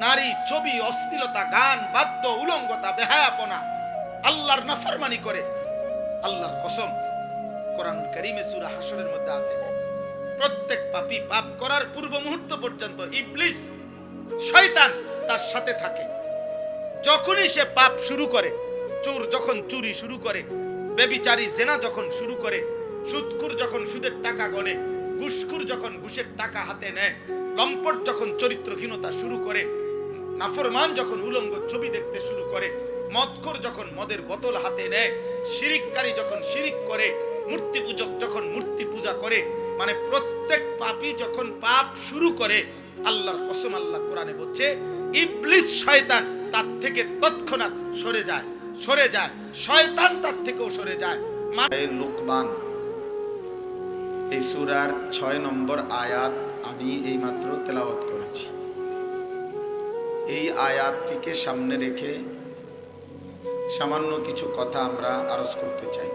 নারী, ছবি, অশ্লীলতা, গান, বাদ্য, উলঙ্গতা, বেহায়াপনা, আল্লাহর নাফরমানি করে, আল্লাহর কসম, কোরআন কারীমে সূরা হাশরের মধ্যে আছে প্রত্যেক পাপী পাপ করার পূর্ব মুহূর্ত পর্যন্ত ইবলিস, শয়তান তার সাথে থাকে। যখনই সে পাপ শুরু করে, চোর যখন চুরি শুরু করে, ব্যভিচারী জেনা যখন শুরু করে, সুদখোর যখন সুদের টাকা গনে, ঘুষখোর যখন ঘুষের টাকা হাতে নেয়, লম্পট যখন চরিত্রহীনতা শুরু করে, নাফরমান যখন উলঙ্গ ছবি দেখতে শুরু করে, মদখোর যখন মদের বোতল হাতে নেয়, শিরিককারী যখন শিরিক করে, মূর্তি পূজক যখন মূর্তি পূজা করে, মানে প্রত্যেক পাপী যখন পাপ শুরু করে, আল্লাহর কসম, আল্লাহ কোরআনে বলছে ইবলিস, শয়তান তার থেকে তৎক্ষণাৎ সরে যায়, সরে যায়, শয়তান তার থেকেও সরে যায়। লুকমান, এই সূরার 6 নম্বর আয়াত আমি এইমাত্র তেলাওয়াত করেছি। এই আয়াতটিকে সামনে রেখে সামান্য কিছু কথা আমরা আরজ করতে চাই।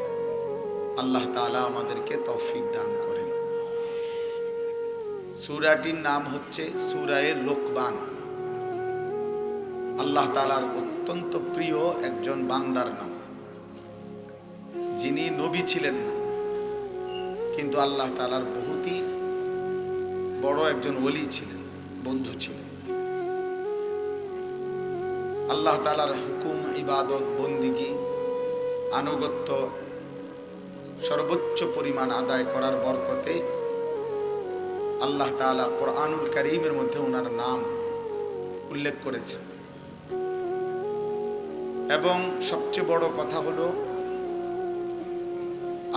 আল্লাহ তাআলা আমাদেরকে তৌফিক দান করেন। সূরাটির নাম হচ্ছে সূরায়ে লুকমান। আল্লাহ তাআলার অত্যন্ত প্রিয় একজন বান্দার নাম, যিনি নবী ছিলেন না, কিন্তু আল্লাহ তাআলার বহুতই বড় একজন ওলি ছিলেন, বন্ধু ছিলেন। আল্লাহ তাআলার হুকুম, ইবাদত, বন্দিগি, আনুগত্য সর্বোচ্চ পরিমাণ আদায় করার বরকতে আল্লাহ তাআলা কোরআনুল কারীমের মধ্যে ওনার নাম উল্লেখ করেছেন। এবং সবচেয়ে বড় কথা হলো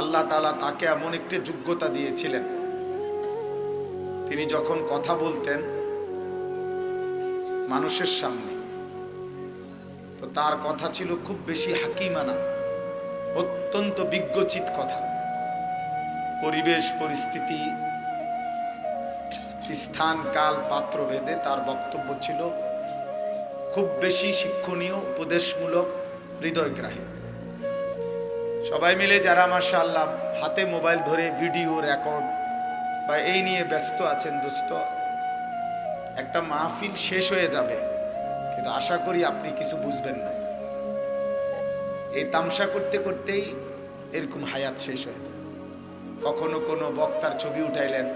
আল্লাহ তাআলা তাকে এমন একটি যোগ্যতা দিয়েছিলেন, তিনি যখন কথা বলতেন মানুষের সামনে, তো তার কথা ছিল খুব বেশি হাকিমানা, অত্যন্ত বিজ্ঞচিত কথা। পরিবেশ, পরিস্থিতি, স্থান, কাল, পাত্র ভেদে তার বক্তব্য ছিল খুব বেশি শিক্ষণীয়, উপদেশমূলক, হৃদয়গ্রাহী। সবাই মিলে যারা মাশাআল্লাহ হাতে মোবাইল ধরে ভিডিও রেকর্ড বা এই নিয়ে ব্যস্ত আছেন, দোস্ত, একটা মাহফিল শেষ হয়ে যাবে, কিন্তু আশা করি আপনি কিছু বুঝবেন না। এই তামসা করতে করতেই এরকম হায়াত শেষ হয়ে যায়। কখনো কোনো বক্তার ছবি উঠাইলেন,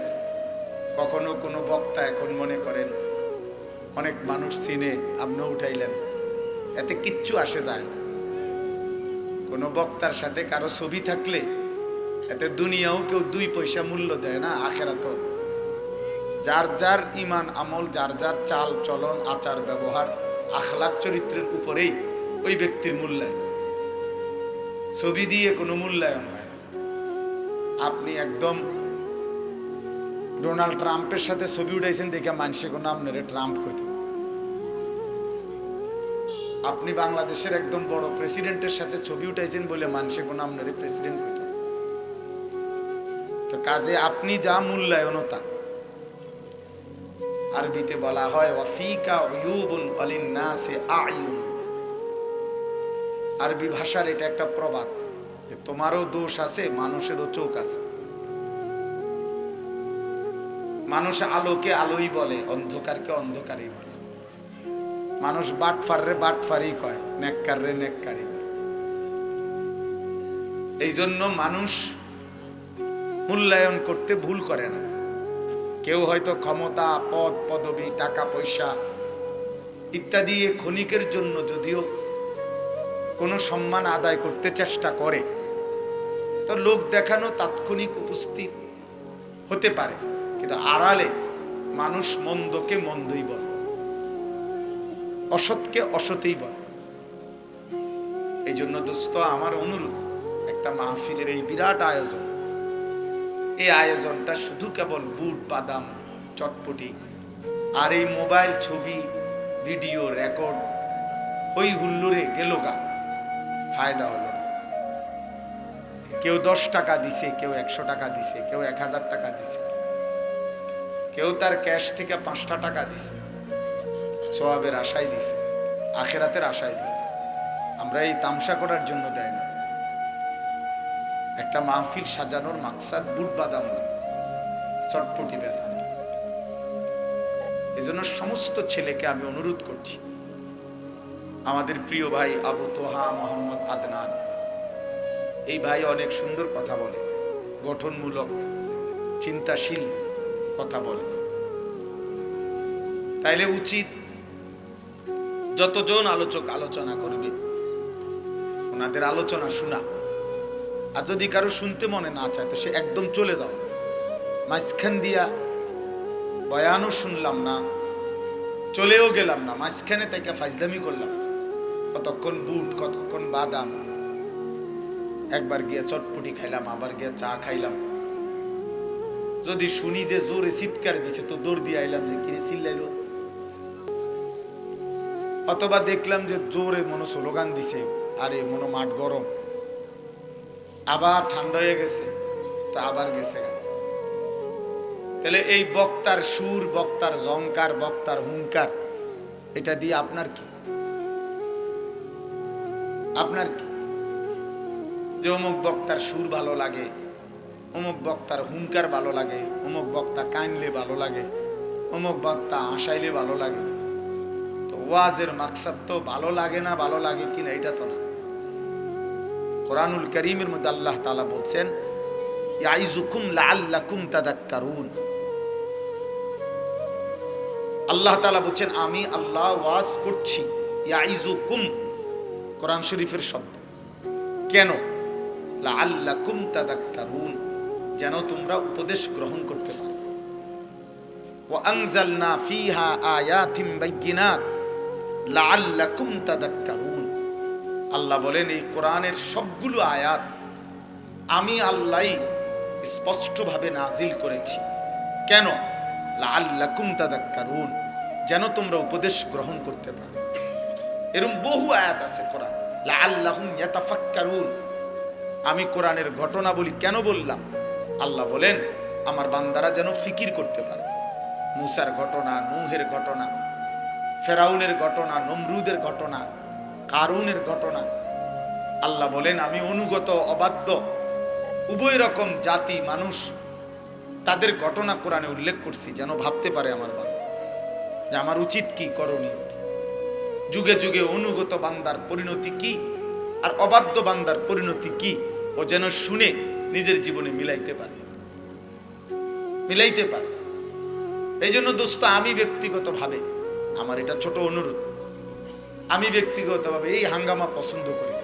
কখনো কোনো বক্তা এখন মনে করেন অনেক মানুষ চিনে, আপনিও উঠাইলেন, এতে কিচ্ছু আসে যায় না। কোনো বক্তার সাথে কারো ছবি থাকলে এতে দুনিয়াও কেউ 2 পয়সা মূল্য দেয় না, আখেরাতও। যার যার ইমান আমল, যার যার চাল চলন আচার ব্যবহার আখলাক চরিত্রের উপরেই ওই ব্যক্তির মূল্যায়ন। ছবি দিয়ে কোনো মূল্যায়ন হয় না। আপনি একদম ডোনাল্ড ট্রাম্পের সাথে ছবি উঠাইছেন দেখে মানুষে কোনো আপনারে ট্রাম্প কইত। আপনি বাংলাদেশের একদম বড় প্রেসিডেন্টের সাথে ছবি উঠাইছেন বলে মানুষে কোনো আপনারে প্রেসিডেন্ট কইত। তো কাজে আপনি যা মূল্যায়ন তা। আরবিতে বলা হয় ওয়াফিকা উয়ুবুন ওয়ালিন্নাসি আয়ুন। আরবি ভাষার এটা একটা প্রবাদ যে তোমারও দোষ আছে, মানুষেরও চোখ আছে। মানুষ আলোকে আলোই বলে, অন্ধকারকে অন্ধকারই বলে। মানুষ বাটফাররে বাটফারই কয়, নেককাররে নেককারই কয়। এই জন্য মানুষ মূল্যায়ন করতে ভুল করে না। কেউ হয়তো ক্ষমতা, পদ, পদবি, টাকা পয়সা ইত্যাদি ক্ষণিকের জন্য যদিও কোনো সম্মান আদায় করতে চেষ্টা করে, তো লোক দেখানো তাৎক্ষণিক উপস্থিত হতে পারে, কিন্তু আড়ালে মানুষ মন্দকে মন্দই বলে, অসৎকে অসৎই বলে। এই জন্য দোস্ত, আমার অনুরোধ, একটা মাহফিলের এই বিরাট আয়োজন, এই আয়োজনটা শুধু কেবল বুট বাদাম চটপটি আর এই মোবাইল ছবি ভিডিও রেকর্ড ওই হুল্লুরে গেল গা, ফায়দা হলো না। কেউ 10 টাকা দিছে, কেউ 100 টাকা দিছে, কেউ 1000 টাকা দিছে, কেউ তার ক্যাশ থেকে 5টা টাকা দিছে, সওয়াবের আশায় দিছে, আখেরাতের আশায় দিছে। আমরা এই তামসা করার জন্য দেয় না। একটা মাহফিল সাজানোর মাকসাদ বুট বাদাম না, চটপটি বেচা। এজন্য সমস্ত ছেলেকে আমি অনুরোধ করছি, আমাদের প্রিয় ভাই আবু তোহা মোহাম্মদ আদনান, এই ভাই অনেক সুন্দর কথা বলে, গঠনমূলক চিন্তাশীল কথা বলে। তাইলে উচিত যতজন আলোচক আলোচনা করবে ওনাদের আলোচনা শোনা। আর যদি কারো শুনতে মনে না চায় তো সে একদম চলে যাও। মাঝখান দিয়া বয়ানও শুনলাম না, চলেও গেলাম না, মাঝখানে তাইকে ফাইজলামি করলাম, কতক্ষণ বুট, কতক্ষণ বাদাম, একবার গিয়ে চটপটি খাইলাম, আবার গিয়ে চা খাইলাম। যদি শুনি যে জোরে চিৎকার দিছে তো দৌড় দিয়ে আইলাম যে কিরে চিল্লাইলো, অথবা দেখলাম যে জোরে মনে স্লোগান দিছে, আরে মনে মাঠ গরম, আবার ঠান্ডা হয়ে গেছে তো আবার গেছে। তাহলে এই বক্তার সুর, বক্তার জংকার, বক্তার হুঙ্কার, এটা দিয়ে আপনার কি? আপনার কি? যে অমুক বক্তার সুর ভালো লাগে, অমুক বক্তার হুঙ্কার ভালো লাগে, অমুক বক্তা কানলে ভালো লাগে, অমুক বক্তা হাসাইলে ভালো লাগে, তো ওয়াজের মাকসাদ তো ভালো লাগে না, ভালো লাগে কিনা এটা তো না। কোরআনুল কারীমের মধ্যে আল্লাহ তাআলা বলছেন ইয়াইজুকুম লাআল্লাকুম তাযাক্কারুন। আল্লাহ তাআলা বলছেন আমি আল্লাহ ওয়াজ করছি, ইয়াইজুকুম কোরআন শরীফের শব্দ। কেন? লাআল্লাকুম তাযাক্কারুন, যেন তোমরা উপদেশ গ্রহণ করতে পারো। ওয়া আনজালনা ফীহা আয়াতিন বাইয়িনাত লাআল্লাকুম তাযাক্কারুন। আল্লাহ বলেন এই কোরআনের সবগুলো আয়াত আমি আল্লাহই স্পষ্টভাবে নাজিল করেছি। কেন? লাআল্লাকুম তাযাক্কারুন, যেন তোমরা উপদেশ গ্রহণ করতে পারো। এরকম বহু আয়াত আছে কোরআন, লাআল্লাহুম ইয়াতাফাক্কারুন। আমি কোরআনের ঘটনা বলি, কেন বললাম? আল্লাহ বলেন আমার বান্দারা যেন ফিকির করতে পারে। মুসার ঘটনা, নূহের ঘটনা, ফেরাউনের ঘটনা, নমরুদের ঘটনা, কারুনের ঘটনা, আল্লাহ বলেন আমি অনুগত অবাধ্য উভয় রকম জাতি মানুষ তাদের ঘটনা কোরআনে উল্লেখ করছি, যেন ভাবতে পারে আমার বান্দা যে আমার উচিত কি, করণীয় কি। যুগে যুগে অনুগত বান্দার পরিণতি কি আর অবাধ্য বান্দার পরিণতি কি, ও যেন শুনে নিজের জীবনে মিলাইতে পারে। এই জন্য দোস্ত, আমি ব্যক্তিগতভাবে, আমার এটা ছোট অনুরোধ, আমি ব্যক্তিগতভাবে এই হাঙ্গামা পছন্দ করি।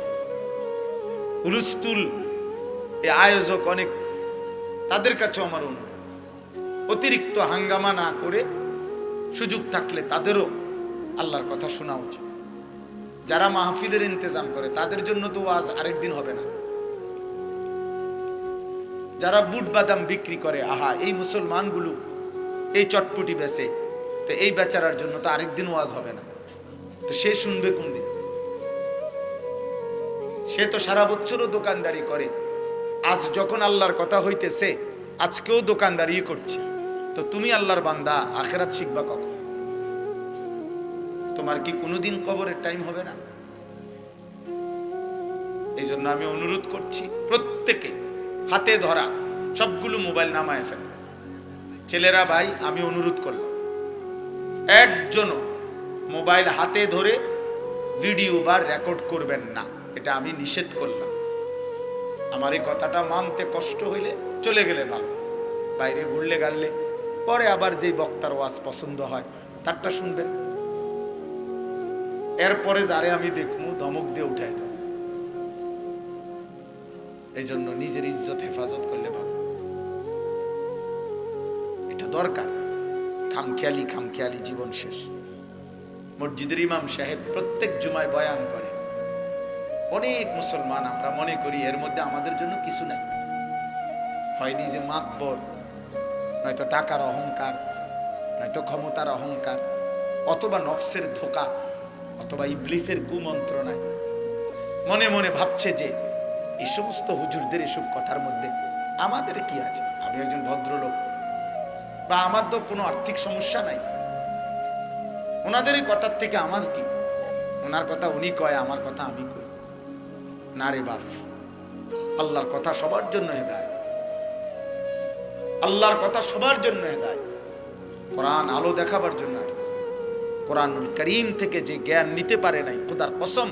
হুলস্থুল এই আয়োজক অনেক, তাদের কাছেও আমার অনুরোধ, অতিরিক্ত হাঙ্গামা না করে সুযোগ থাকলে তাদেরও আল্লাহর কথা শোনা উচিত। যারা মাহফিলের ইন্তজাম করে তাদের জন্য তো আজ আরেকদিন হবে না। যারা বুট বাদাম বিক্রি করে, আহা এই মুসলমানগুলো এই চটপটি বেচে, তো এই বেচারার জন্য তো আরেকদিন ওয়াজ হবে না। তো সে শুনবে কোন দিন? সে তো সারা বছরও দোকানদারি করে, আজ যখন আল্লাহর কথা হইতেছে আজকেও দোকানদারি করছে। তো তুমি আল্লাহর বান্দা, আখিরাত শিখবা কখন? তোমার কি কোনোদিন কবরের টাইম হবে না? এই জন্য আমি অনুরোধ করছি প্রত্যেকে হাতে ধরা সবগুলো মোবাইল নামায় ফেলে। ছেলেরা ভাই, আমি অনুরোধ করলাম একজনও মোবাইল হাতে ধরে ভিডিও বা রেকর্ড করবেন না, এটা আমি নিষেধ করলাম। আমার এই কথাটা মানতে কষ্ট হইলে চলে গেলে ভালো, বাইরে ঘুরলে গাললে পরে আবার যেই বক্তার ওয়াজ পছন্দ হয় তারটা শুনবেন। এরপরে যারে আমি দেখবো ধমক দিয়ে উঠাই দেব। এই জন্য নিজের ইজ্জত হেফাজত করলে ভালো, এটা দরকার। খামখেয়ালি জীবন শেষ। মসজিদের ইমাম সাহেব প্রত্যেক জুমায় বয়ান করে, অনেক মুসলমান আমরা মনে করি এর মধ্যে আমাদের জন্য কিছু নাই, হয় নিজে মাতবর, নয়তো টাকার অহংকার, নয়তো ক্ষমতার অহংকার, অথবা নফসের ধোঁকা, অথবা ইবলিসের কুমন্ত্রণায় মনে মনে ভাবছে যে এই সমস্ত হুজুরদের এসব কথার মধ্যে আমাদের কি আছে, আমি একজন ভদ্রলোক, বা আমার তো কোনো আর্থিক সমস্যা নাই, ওনাদের এই কথার থেকে আমার কি, ওনার কথা উনি কয়, আমার কথা আমি কই। না রে বাপ, আল্লাহর কথা সবার জন্য হেদায়েত, আল্লাহর কথা সবার জন্য হেদায়েত। কোরআন আলো দেখাবার জন্য আসছে। কোরআনুল কারীম থেকে যে জ্ঞান নিতে পারে নাই, খোদার কসম,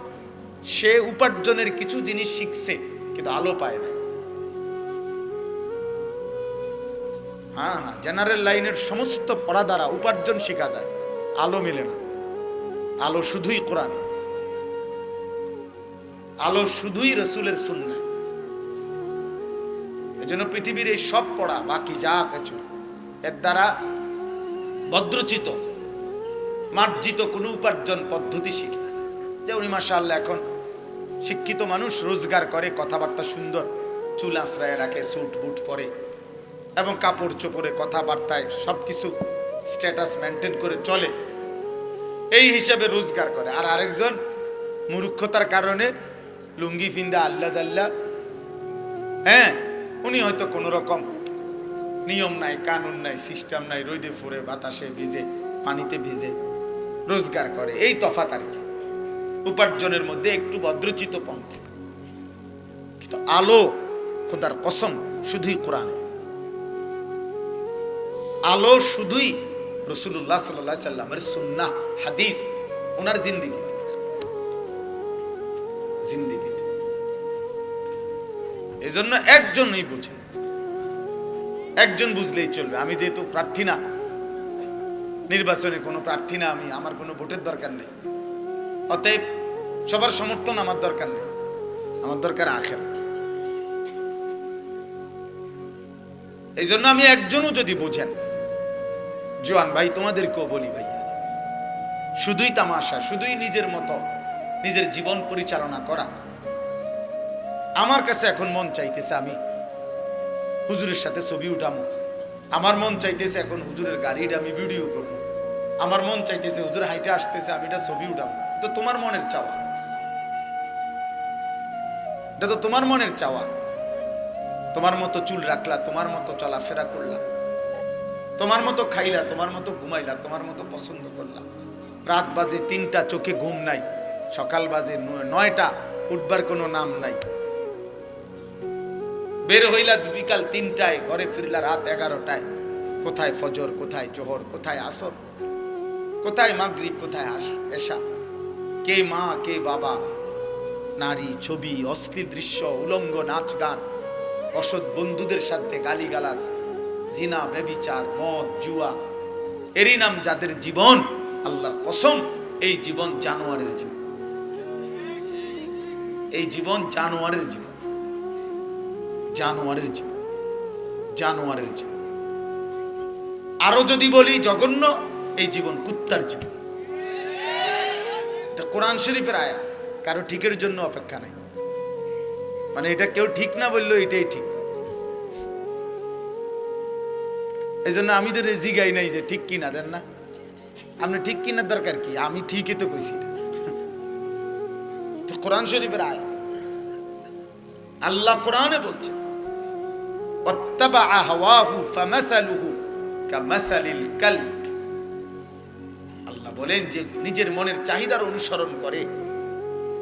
সে উপার্জনের কিছু জিনিস শিখছে কিন্তু আলো পায় নাই। হ্যাঁ, জেনারেল লাইনের সমস্ত পড়া দ্বারা উপার্জন শেখা যায়, আলো মিলে না। আলো শুধুই কোরআন, আলো শুধুই রাসূলের সুন্নাহ। এজন্য পৃথিবীর এই সব পড়া, বাকি যা কিছু, এর দ্বারা ভদ্রচিত মার্জিত কোন উপার্জন পদ্ধতি শিখে। যে উনি মাশাআল্লাহ এখন শিক্ষিত মানুষ, রোজগার করে, কথাবার্তা সুন্দর, চুল আশ্রয় রাখে, স্যুট বুট পরে এবং কাপড় চোপড়ে কথাবার্তায় সবকিছু স্ট্যাটাস মেনটেন করে চলে, এই হিসাবে রোজগার করে। আর আরেকজন মূর্খতার কারণে লুঙ্গি ফিন্দা আল্লাহ জাল্লা, হ্যাঁ, উনি হয়তো কোন রকম নিয়ম নাই, কানুন নাই, সিস্টেম নাই, রোদে ফুরে বাতাসে ভিজে, পানিতে ভিজে রোজগার করে। এই তফাৎ আর কি, উপার্জনের মধ্যে একটু ভদ্রচিত পন্থী। কিন্তু আলো, খোদার কসম, শুধুই কোরআন, আলো শুধুই রাসূলুল্লাহ সাল্লাল্লাহু আলাইহি সাল্লামের সুন্নাহ হাদিস, ওনার জিন্দেগিতে। এজন্য একজনই বুঝে, একজন বুঝলেই চলবে। আমি যেহেতু প্রার্থী না, নির্বাচনে কোনো প্রার্থী না আমি, আমার কোনো ভোটের দরকার নেই, অতএব সবার সমর্থন আমার দরকার নেই, আমার দরকার আখিরাত। এই জন্য আমি একজনও যদি বুঝেন, জোয়ান ভাই তোমাদেরকেও বলি, ভাই শুধুই তামাশা, শুধুই নিজের মতো নিজের জীবন পরিচালনা করা। আমার কাছে এখন মন চাইতেছে আমি হুজুরের সাথে ছবি উঠামো, আমার মন চাইতেছে এখন হুজুরের গাড়িটা আমি ভিডিও করবো, আমার মন চাইতেছে হুজুর হাইটে আসতেছে আমি এটা ছবি উঠাবো। তো তোমার মনের চাওয়া, এটা তো তোমার মনের চাওয়া। তোমার মতো চুল রাখলা, তোমার মতো চলাফেরা করলা, তোমার মতো খাইলা, তোমার মতো ঘুমাইলা, তোমার মতো পছন্দ করলা। রাত বাজে 3টা, চোখে ঘুম নাই, সকাল বাজে 9টা, উঠবার কোনো নাম নাই। বের হইলা বিকাল 3টায়, ঘরে ফিরলা রাত 11টায়। কোথায় ফজর, কোথায় জোহর, কোথায় আসর, কোথায় মাগরিব, কোথায় এশা? কে মা, কে বাবা? নারী, ছবি, অশ্লীল দৃশ্য, উলঙ্গ নাচ গান, অসৎ বন্ধুদের সাথে গালিগালাজ, জিনা, ব্যভিচার, মদ, জুয়া, এরই নাম যাদের জীবন। আল্লাহর কসম, এই জীবন জানোয়ারের জীবন। এই জীবন জানোয়ারের জীবন, জানোয়ারের জীবন, জানোয়ারের জীবন। আরো যদি বলি জঘন্য, এই জীবন কুত্তার জীবন। এটা কোরআন শরীফের আয়াত, কারো ঠিকের জন্য অপেক্ষা নাই। মানে এটা কেউ ঠিক না বললো এটাই ঠিক। এই জন্য আমি তো জিগাই নাই যে ঠিক কিনা, দেন না? আপনি ঠিক কিনার দরকার কি? আমি ঠিকই তো কইছি। তো কোরআন শরীফের আয়াত, আল্লাহ কোরআনে বলছে, ওয়াত্তাবা হাওয়াহু ফামাসালুহু কামাসালিল কালব। আল্লাহ বলেন যে নিজের মনের চাহিদার অনুসরণ করে,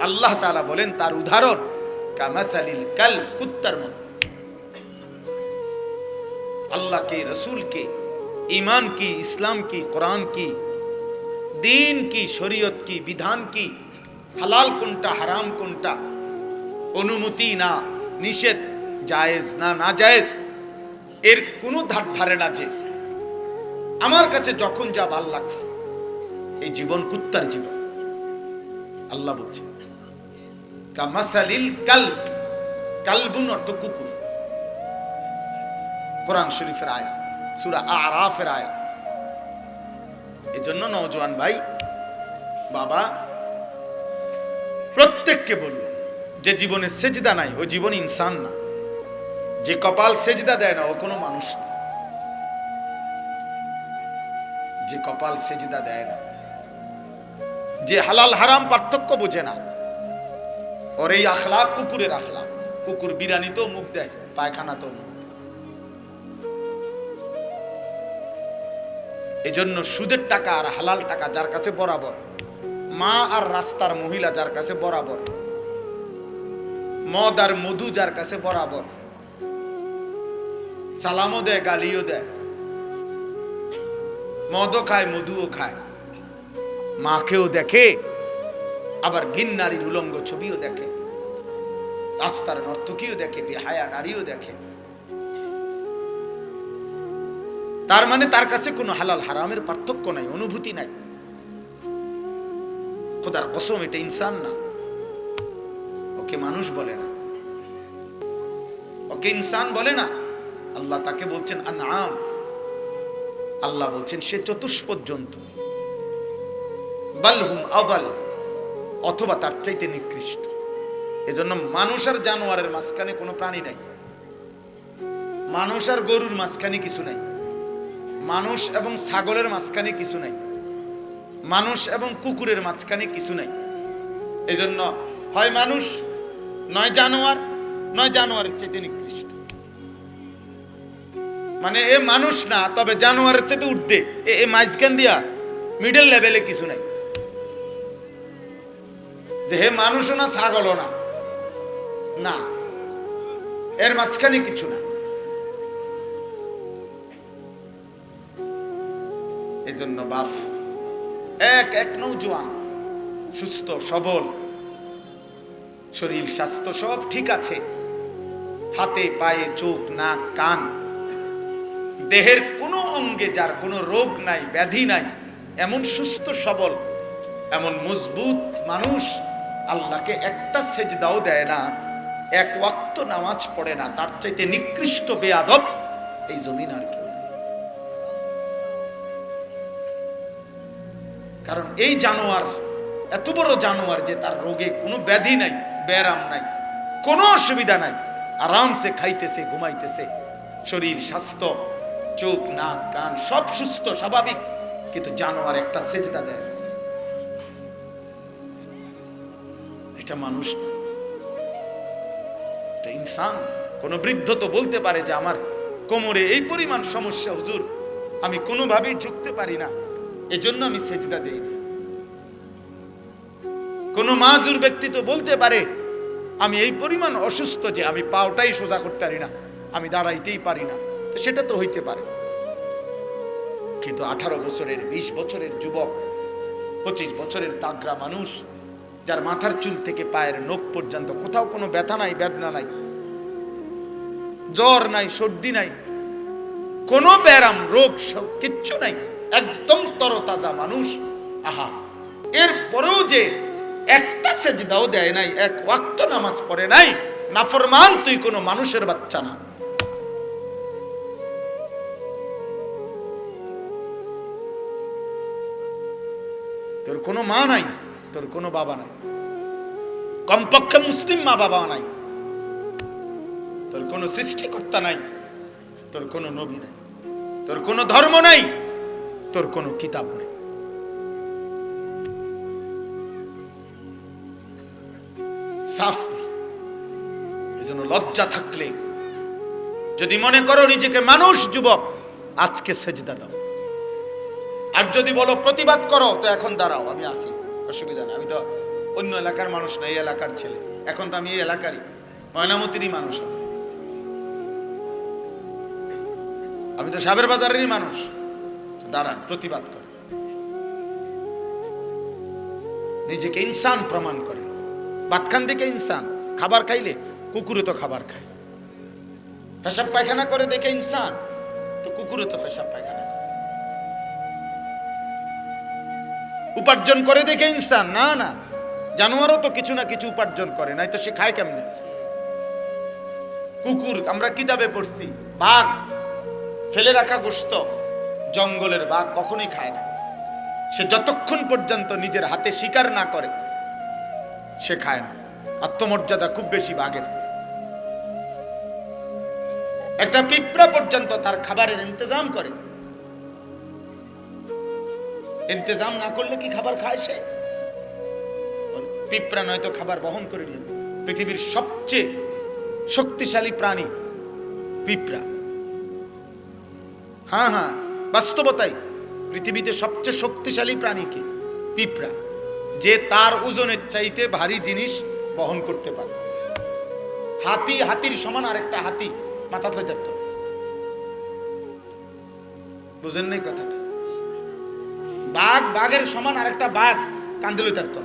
আল্লাহ তাআলা বলেন তার উদাহরণ কামাসালিল কালব, কুত্তার মতো। আল্লাহকে, রসুলকে, ঈমান কি, ইসলাম কি, কোরআন কি, দিন কি, শরীয়ত কি, বিধান কি, হালাল কোনটা, হারাম কোনটা, অনুমতি না নিষেধ, জায়েজ না না জায়েজ, এর কোনো ধারে না। যে আমার কাছে যখন যা ভাল লাগছে, এই জীবন কুত্তার জীবন। আল্লাহ বলছে কামাসালিল কালব, কালবুন অর্থ কুকুর। কোরআন শরীফের আয়াত, সূরা আরাফের আয়াত। এজন্য নওজোয়ান ভাই, বাবা, প্রত্যেককে বলল যে জীবনে সেজদা নাই, ও জীবন ইনসান না। যে কপাল সেজদা দেয় না, ও কোনো মানুষ না। যে কপাল সেজদা দেয় না, যে হালাল হারাম পার্থক্য বোঝে না, ওর এই আখলাক কুকুরের আখলাক। কুকুর বিরানিতেও মুখ দেয়, পায়খানাতেও মুখ। এজন্য সুদের টাকা আর হালাল টাকা যার কাছে বরাবর, মা আর রাস্তার মহিলা যার কাছে বরাবর, মদ আর মধু যার কাছে বরাবর, সালামও দেয়, গালিও দেয়, মদও খায়, মধুও খায়, মাকেও দেখে, আবার ঘিন নারীর উলঙ্গ ছবিও দেখে, রাস্তার নর্তকীও দেখে, বেহায়া নারীও দেখে। তার মানে তার কাছে কোনো হালাল হারামের পার্থক্য নাই, অনুভূতি নাই। খোদার কসম, এটা ইনসান না। ওকে মানুষ বলে না, ওকে ইনসান বলে না। আল্লাহ তাকে বলছেন আনআম। আল্লাহ বলছেন সে চতুষ্পদ জন্তু। বালহুম আদাল, অথবা তার চাইতে নিকৃষ্ট। এজন্য মানুষ আর জানোয়ারের মাঝখানে কোনো প্রাণী নাই। মানুষ আর গরুর মাঝখানে কিছু নাই। মানুষ এবং ছাগলের মাঝখানে কিছু নাই। মানুষ এবং কুকুরের মাঝখানে কিছু নাই। এজন্য হয় মানুষ, নয় জানোয়ার, নয় জানোয়ারের চাইতে নিকৃষ্ট। মানে এ মানুষ না, তবে জানোয়ারের চাইতে উঠতে, এ মাঝখান দিয়া মিডল লেভেলে কিছু নাই। যে হে মানুষও না, ছাগলও না, না, এর মাঝখানে কিছু না। এজন্য বাপ, এক নৌজোয়ান, সুস্থ সবল, শরীর স্বাস্থ্য সব ঠিক আছে, হাতে পায়ে চোখ নাক কান, দেহের কোনো অঙ্গে যার কোনো রোগ নাই, ব্যাধি নাই, এমন সুস্থ সবল, এমন মজবুত মানুষ আল্লাহকে একটা সেজদাও দেয় না, এক ওয়াক্ত নামাজ পড়ে না, তার চাইতে নিকৃষ্ট বেয়াদব এই জমিন আর কি। কারণ এই জানোয়ার এত বড় জানোয়ার যে তার রোগে কোনো ব্যাধি নাই, ব্যারাম নাই, কোনো অসুবিধা নাই, আরামসে খাইতেছে, ঘুমাইতেছে, শরীর স্বাস্থ্য, চোখ নাক কান সব সুস্থ স্বাভাবিক, কিন্তু জানোয়ার একটা সেজদা দেয়। এটা মানুষ না, এটা ইনসান। কোন বৃদ্ধ তো বলতে পারে যে আমার কোমরে এই পরিমাণ সমস্যা হুজুর, আমি কোনোভাবেই ঝুঁকতে পারি না, এজন্য আমি সেজদা দেই না। কোন মাজুর ব্যক্তি তো বলতে পারে আমি এই পরিমাণ অসুস্থ যে আমি পাওটাই সোজা করতে পারি না, আমি দাঁড়াইতেই পারি না, তো সেটা তো হইতে পারে। কিন্তু 18 বছরের, 20 বছরের যুবক, 25 বছরের তাগড়া মানুষ, যার মাথার চুল থেকে পায়ের নখ পর্যন্ত কোথাও কোনো ব্যথা নাই, বেদনা নাই, জ্বর নাই, সর্দি নাই, কোনো ব্যারাম রোগ কিচ্ছু নাই, একদম তরতাজা মানুষ। আহা, এরপরেও যে একটা সেজদাও দেয় নাই, এক ওয়াক্ত নামাজ পড়ে নাই, নাফরমান তুই কোনো মানুষের বাচ্চা না। তোর কোনো মা নাই, তোর কোনো বাবা নাই, কমপক্ষে মুসলিম মা বাবা নাই, তোর কোনো সৃষ্টিকর্তা নাই, তোর কোনো নবী নাই, তোর কোনো ধর্ম নাই, তোর কোনো কিতাব নাই। সাফ। এজন্য লজ্জা থাকলে, যদি মনে করো নিজেকে মানুষ, যুবক, আজকে সেজদা দাও। আর যদি বলো প্রতিবাদ করো, তো এখন দাঁড়াও, আমি আসি, অসুবিধা নেই, আমি তো অন্য এলাকার মানুষ না, এই এলাকার ছেলে, এখন তো আমি এই এলাকারই, ময়নামতিরই মানুষ, আমি তো সাবের বাজারেরই মানুষ। দাঁড়ান, প্রতিবাদ করে নিজেকে ইনসান প্রমাণ করে। ভাতখান থেকে ইনসান, খাবার খাইলে কুকুরে তো খাবার খায়, পেশাব পায়খানা করে দেখে ইনসান, তো কুকুরে তো পেশাব পায়খানা, উপার্জন করে দেখে ইনসান না, না, জানোয়ারও তো কিছু না কিছু উপার্জন করে, নাই তো সে খায় কেমনে? কুকুর, আমরা কিতাবে পড়ছি, বাঘ ফেলে রাখা গোশত, জঙ্গলের বাঘ কখনোই খায় না, সে যতক্ষণ পর্যন্ত নিজের হাতে শিকার না করে সে খায় না। আত্মমর্যাদা খুব বেশি বাঘের। একটা পিঁপড়া পর্যন্ত তার খাবারের ইন্তজাম করে, ইন্তজাম না করলে কি খাবার খায় সে? পিঁপড়া নয়তো খাবার বহন করে নিয়ে। পৃথিবীর সবচেয়ে শক্তিশালী প্রাণী পিঁপড়া। হ্যাঁ হ্যাঁ, বাস্তবতাই, পৃথিবীতে সবচেয়ে শক্তিশালী প্রাণী কি? পিঁপড়া, যে তার ওজনের চাইতে ভারী জিনিস বহন করতে পারে। হাতি, হাতির সমান আরেকটা হাতি মাথা তুলে যেত, বুঝেন নাই কথাটা? বাঘ, বাঘের সমান আরেকটা বাঘ কান্দে লইতে পারত।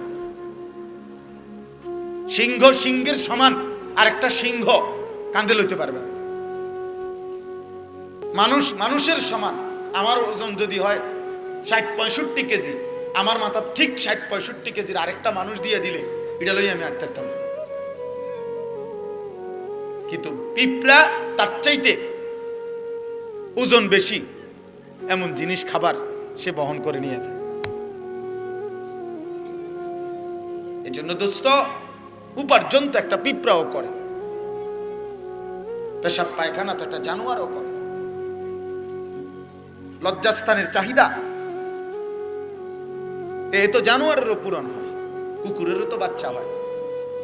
সিংহ, সিংহের সমান আরেকটা সিংহ কান্দে লইতে পারবে। মানুষ, মানুষের সমান। আমার ওজন যদি হয় 60-65 কেজি, আমার মাথা ঠিক 60-65 কেজির আরেকটা মানুষ দিয়ে দিলে এটা লই আমি আটতে পারতাম। কিন্তু পিঁপড়া তার চাইতে ওজন বেশি এমন জিনিস, খাবার সে বহন করে নিয়ে যায়। এই জন্য দোস্ত, উপার্জন তো একটা পিঁপড়াও করে, পেশাব পায়খানা তো একটা জানোয়ারও করে। লজ্জাস্থানের চাহিদা এ তো জানোয়ারেরও পূরণ হয়, কুকুরেরও তো বাচ্চা হয়।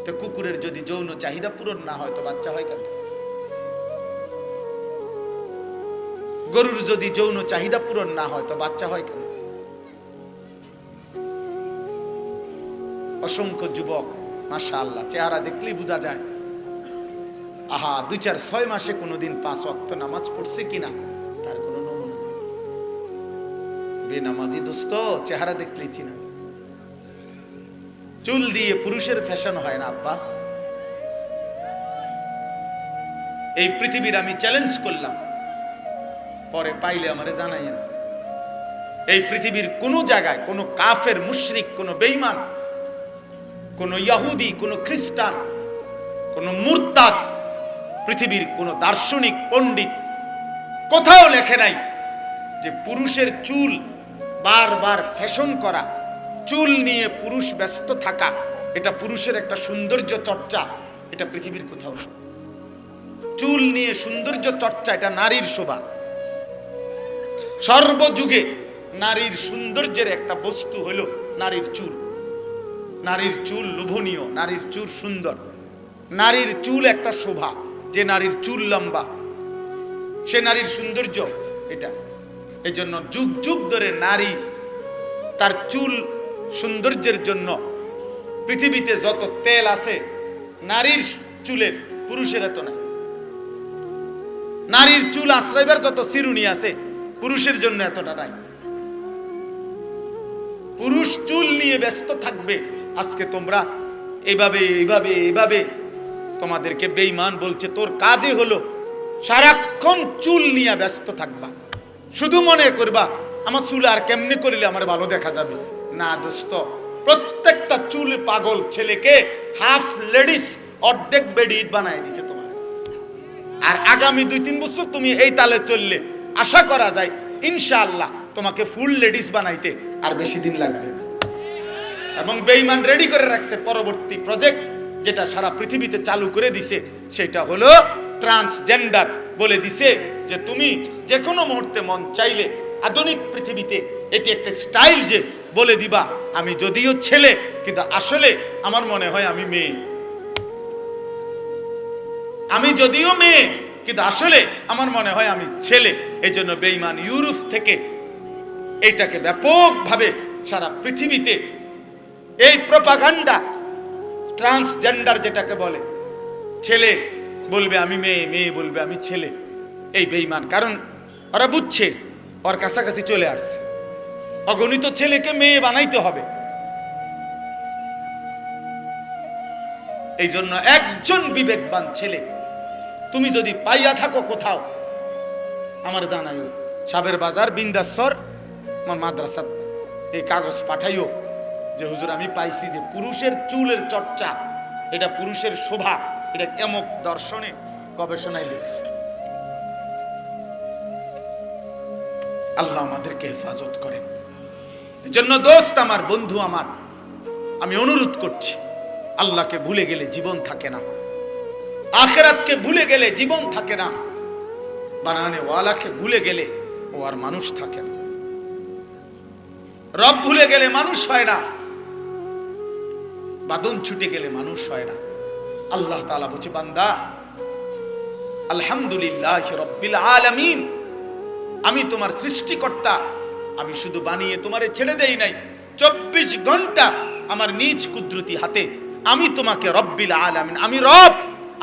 তো কুকুরের যদি যৌন চাহিদা পূরণ না হয় তো বাচ্চা হয় কেন? গরুর যদি যৌন চাহিদা পূরণ না হয় তো বাচ্চা হয় কেন? অসংখ্য যুবক, মাশাআল্লাহ, চেহারা দেখলেই বোঝা যায়, আহা, 2-4-6 মাসে কোনোদিন 5 ওয়াক্ত নামাজ পড়ছে কিনা তার কোনো নমুনা নেই। বেনামাজি দোস্ত, চেহারা দেখলেই চিনা যায়। চুল দিয়ে পুরুষের ফ্যাশন হয় না আব্বা। এই পৃথিবীর আমি চ্যালেঞ্জ করলাম, পরে পাইলে আমারে জানাইয়েন। এই পৃথিবীর কোন জায়গায় কোন কাফের, মুশরিক, কোন বেঈমান, কোন ইহুদি, কোন খ্রিস্টান, কোন মুরতাদ, পৃথিবীর কোন দার্শনিক, পণ্ডিত কোথাও লেখে নাই যে পুরুষের চুল বারবার ফ্যাশন করা, চুল নিয়ে পুরুষ ব্যস্ত থাকা, এটা পুরুষের একটা সৌন্দর্য চর্চা, এটা পৃথিবীর কোথাও নেই। চুল নিয়ে সৌন্দর্য চর্চা, এটা নারীর শোভা। সর্বযুগে নারীর সৌন্দর্যের একটা বস্তু হলো নারীর চুল। নারীর চুল লোভনীয়, নারীর চুল সুন্দর, নারীর চুল একটা শোভা। যে নারীর চুল লম্বা সে নারীর সৌন্দর্য এটা। এই জন্য যুগ যুগ ধরে নারী তার চুল সৌন্দর্যের জন্য পৃথিবীতে যত তেল আছে নারীর চুলের, পুরুষের এত নাই। নারীর চুল আশ্রয়বার যত চিরুনি আছে পুরুষের জন্য এতটা নাই। পুরুষ চুল নিয়ে ব্যস্ত থাকবে। আজকে তোমরা এইভাবে এইভাবে এইভাবে, তোমাদেরকে বেঈমান বলছে তোর কাজে হলো সারাক্ষণ চুল নিয়ে ব্যস্ত থাকবা, শুধু মনে করবা আমার চুল আর কেমনে করলে আমার ভালো দেখা যাবে। না দোস্ত, প্রত্যেকটা চুল পাগল ছেলেকে হাফ লেডিস, অর্ধেক বেডি বানায় দিছে তোমার। আর আগামী 2-3 বছর তুমি এই তালে চললে আশা করা যায় ইনশাআল্লাহ তোমাকে ফুল লেডিস বানাইতে আর বেশি দিন লাগবে না। এবং বেঈমান রেডি করে রাখছে পরবর্তী প্রজেক্ট, যেটা সারা পৃথিবীতে চালু করে দিছে, সেটা হলো ট্রান্সজেন্ডার। বলে দিছে যে তুমি যে কোনো মুহূর্তে মন চাইলে আধুনিক পৃথিবীতে এটি একটা স্টাইল, যে বলে দিবা আমি যদিও ছেলে কিন্তু আসলে আমার মনে হয় আমি মেয়ে, আমি যদিও মেয়ে কিন্তু আসলে আমার মনে হয় আমি ছেলে। এই জন্য বেঈমান ইউরোপ থেকে এইটাকে ব্যাপকভাবে সারা পৃথিবীতে এই প্রপাগান্ডা, ট্রান্সজেন্ডার যেটাকে বলে, ছেলে বলবে আমি মেয়ে, মেয়ে বলবে আমি ছেলে, এই বেঈমান। কারণ ওরা বুঝছে ওর কাছাকাছি চলে আসছে, অগণিত ছেলেকে মেয়ে বানাইতে হবে। এই জন্য একজন বিবেকবান ছেলে তুমি যদি পাইয়া থাকো কোথাও, আমার জানাইও, সাবের বাজার, বিন্দাসর, আমার মাদ্রাসা এই কাগজ পাঠাইও যে হুজুর আমি পাইছি যে পুরুষের চুলের চর্চা, এটা পুরুষের শোভা, এটা কেমক দর্শনে গবেষণায় লিখছে। আল্লাহ আমাদেরকে হেফাজত করেন। এজন্য দোস্ত আমার, বন্ধু আমার, আমি অনুরোধ করছি, আল্লাহকে ভুলে গেলে জীবন থাকে না, আখিরাতকে ভুলে গেলে জীবন থাকে না, বানানে ওয়ালাকে ভুলে গেলে ও আর মানুষ থাকে না। রব ভুলে গেলে মানুষ হয় না, বাদন ছুটে গেলে মানুষ হয় না। আল্লাহ তাআলা বলছে বান্দা আলহামদুলিল্লাহি রাব্বিল আলামিন, আমি তোমার সৃষ্টিকর্তা, আমি শুধু বানিয়ে তোমারে ছেড়ে দেই নাই, 24 ঘন্টা আমার নিজ কুদরতি হাতে আমি তোমাকে রব্বিল আলামিন, আমি রব,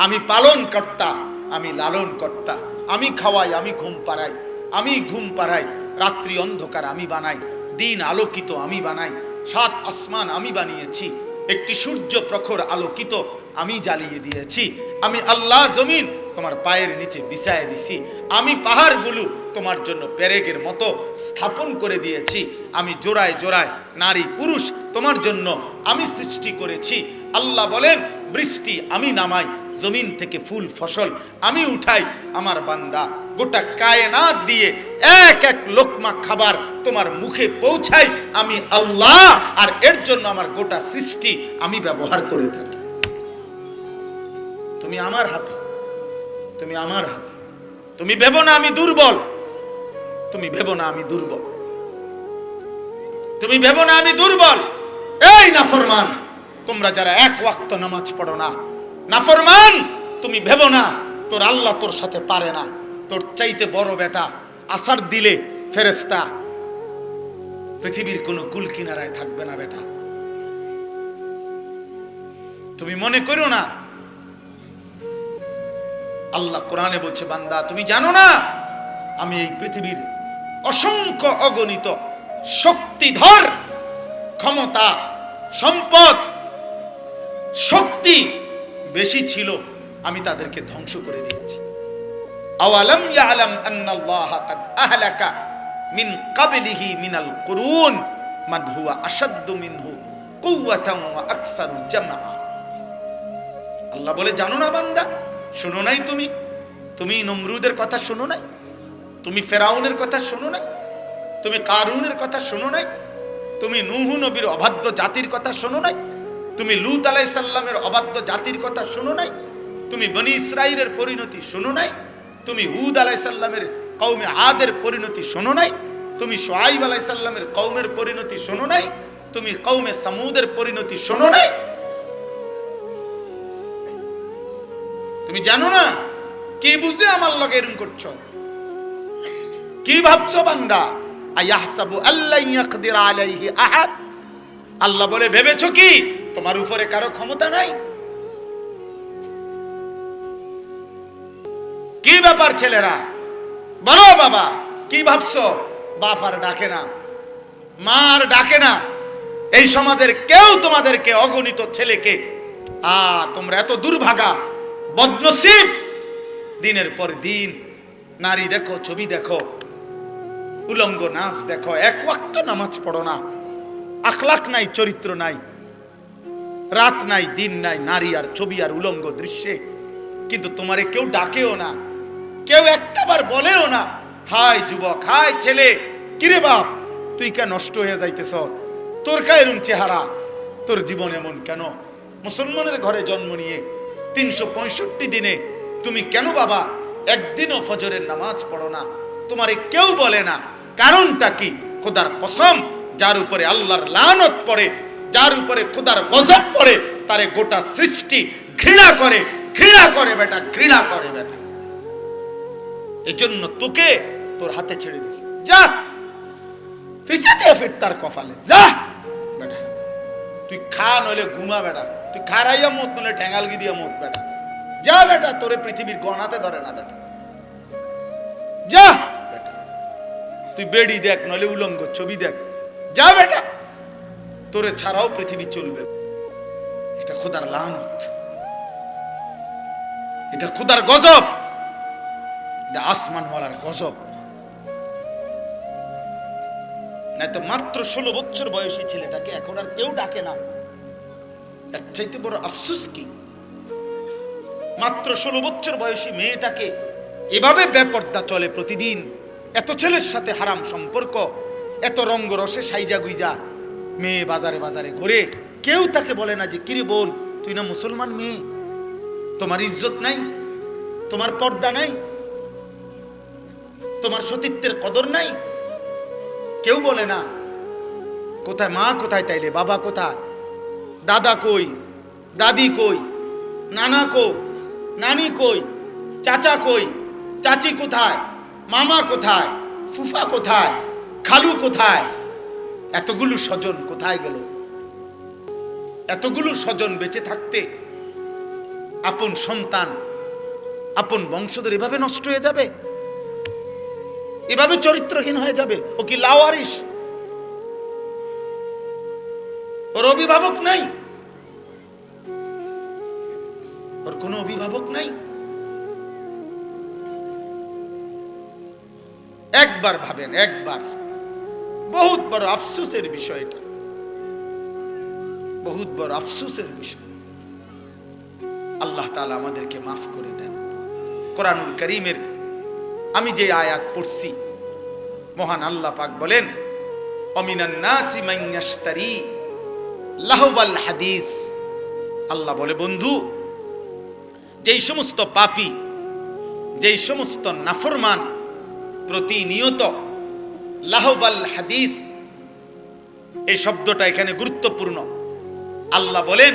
আমি পালন কর্তা, আমি লালন কর্তা, আমি খাওয়াই, আমি ঘুম পাড়াই, আমি ঘুম পাড়াই, রাত্রি অন্ধকার আমি বানাই, দিন আলোকিত আমি বানাই, 7 আসমান আমি বানিয়েছি, একটি সূর্য প্রখর আলোকিত আমি জ্বালিয়ে দিয়েছি, আমি আল্লাহ জমিন তোমার পায়ের নিচে বিছায় দিছি, আমি পাহাড়গুলো তোমার জন্য পেরেকের মতো স্থাপন করে দিয়েছি, আমি জোড়ায় জোড়ায় নারী পুরুষ তোমার জন্য আমি সৃষ্টি করেছি। আল্লাহ বলেন বৃষ্টি আমি নামাই, জমিন থেকে ফুল ফসল আমি উঠাই, আমার বান্দা গোটা কায়নাত দিয়ে এক এক লোকমা খাবার তোমার মুখে পৌঁছাই আমি আল্লাহ, আর এর জন্য আমার গোটা সৃষ্টি আমি ব্যবহার করে থাকি। তুমি আমার হাতে, তুমি আমার হাতে। তুমি ভেবো না আমি দুর্বল, তুমি ভেবো না আমি দুর্বল, তুমি ভেবো না আমি দুর্বল। এই নাফরমান, তোমরা যারা এক ওয়াক্ত নামাজ পড়ো না, নাফরমান, তুমি ভেবো না তোর আল্লাহ তোর সাথে পারে না। তোর চাইতে বড় বেটা আসার দিলে ফেরেশতা পৃথিবীর কোনো কুল কিনারায় থাকবে না বেটা। তুমি মনে করো না, আল্লাহ কোরআনে বলছে বান্দা তুমি জানো না আমি এই পৃথিবীর অসংখ্য অগণিত শক্তিধর, ক্ষমতা, সম্পদ, শক্তি বেশি ছিল, আমি তাদেরকে ধ্বংস করে দিয়েছি। আওয়ালাম ইয়ালাম আন্নাল্লাহ কাদ আহলাকা মিন ক্বাবলিহি মিনাল কুরুন মান হুয়া আশাদ্দু মিনহু কুওয়াতান ওয়া আকসারু জামআ। আল্লাহ বলে জানো না বান্দা, শোনো নাই তুমি? তুমি নমরুদের কথা শোনো নাই? তুমি ফেরাউনের কথা শোনো নাই? তুমি কারুনের কথা শোনো নাই? তুমি নূহ নবীর অবাধ্য জাতির কথা শোনো নাই? তুমি লূত আলাইহিস সালামের অবাধ্য জাতির কথা শোনো নাই? তুমি বনি ইসরাইলের পরিণতি শোনো নাই? তুমি হুদ আলাইহিস সালামের কওমে আদের পরিণতি শোনো নাই? তুমি শুআইব আলাইহিস সালামের কওমের পরিণতি শোনো নাই? তুমি কওমে সামুদের পরিণতি শোনো নাই? তুমি জানো না? কি বুঝে আমার লগে এরকম করছো? কি ভাবছো বান্দা? আয়াহসাবু আল্লা ইয়াকদির আলাইহি আহাদ। আল্লাহ বলে ভেবেছো কি তোমার উপরে কারো ক্ষমতা নাই? কি ব্যাপার ছেলেরা, বলো বাবা কি ভাবছো? বাপ আর ডাকে না, মা আর ডাকে না। এই সমাজের কেউ তোমাদেরকে, অগণিত ছেলেকে, তোমরা এত দুর্ভাগা, বদনসিব। দিনের পর দিন নারী দেখো, ছবি দেখো, উলঙ্গ নাচ দেখো, এক ওয়াক্ত নামাজ পড়ো না, আখলাক নাই, চরিত্র নাই, রাত নাই, দিন নাই, নারী আর ছবি আর উলঙ্গ দৃশ্যে। কিন্তু তোমারে কেউ ডাকেও না, কেউ একটাবার বলেও না, হাই যুবক, হাই ছেলে, কিরে বাপ তুই কে নষ্ট হয়ে যাইতেছ? তোর কা এরম চেহারা, তোর জীবন এমন কেন? মুসলমানের ঘরে জন্ম নিয়ে 365 দিনে তুমি কেন বাবা একদিনও ফজরের নামাজ পড়ো না? তোমারে কেউ বলে না। কারণটা কি? খোদার কসম, যার উপরে আল্লাহর লানত পড়ে, যার উপরে খোদার গজব পড়ে, তারে গোটা সৃষ্টি ঘৃণা করে, ঘৃণা করে বেটা, ঘৃণা করে বেটা। এজন্য তোকে তোর হাতে ছেড়ে দিস, যা পিছাতে ফির তার কপালে, যা বেটা। তুই খা নইলে ঘুমা বেটা, তুই খারাইয়া মত নইলে ঠ্যাঙ্গালগি দিয়া মত বেটা, যা বেটা। তোরে পৃথিবীর গণাতে ধরে না বেটা, যা বেটা। তুই বেড়ি দেখ নইলে উলঙ্গ ছবি দেখ, যা বেটা। তোরে ছাড়াও পৃথিবী চলবে। এটা খোদার লানত, এটা খোদার গজব, এটা আসমানওয়ালার গজব। না তো মাত্র 16 বছর বয়সী ছেলেটাকে এখন আর কেউ ডাকে না, এর চাইতে বড় আফসোস কি? মাত্র 16 বছর বয়সী মেয়েটাকে এভাবে বেপর্দা চলে প্রতিদিন, এত ছেলের সাথে হারাম সম্পর্ক, এত রঙ্গরসে সাইজা গুইজা মেয়ে বাজারে বাজারে ঘুরে। কেউ তাকে বলে না যে কিরে বোন, তুই না মুসলমান মেয়ে, তোমার ইজ্জত নাই, তোমার পর্দা নাই, তোমার সতীত্বের কদর নাই। কেউ বলে না। কোথায় মা, কোথায় তাইলে বাবা, কোথায় দাদা, কই দাদি, কই নানা, কই নানি, কই চাচা, কই চাচি, কোথায় মামা, কোথায় ফুফা, কোথায় খালু, কোথায়? এতগুলো স্বজন কোথায় গেল? এতগুলো স্বজন বেঁচে থাকতে আপন সন্তান, আপন বংশধর এভাবে নষ্ট হয়ে যাবে, এভাবে চরিত্রহীন হয়ে যাবে। ও কি লাওয়ারিস? ওর অভিভাবক নাই, ওর কোনো অভিভাবক নাই। একবার ভাবেন, একবার। বহুত বড় আফসোসের বিষয় এটা, বহুত বড় আফসোসের বিষয়। আল্লাহ তাআলা আমাদেরকে মাফ করে দেন। কোরআনুল কারীমের আমি যে আয়াত পড়ছি, মহান আল্লাহ পাক বলেন, অমিনান নাসি মান ইয়াশতারি লাহওয়াল হাদিস। আল্লাহ বলে, বন্ধু, যেই সমস্ত পাপী, যেই সমস্ত নাফরমান প্রতিনিয়ত লাহওয়াল হাদিস, এই শব্দটা এখানে গুরুত্বপূর্ণ। আল্লাহ বলেন,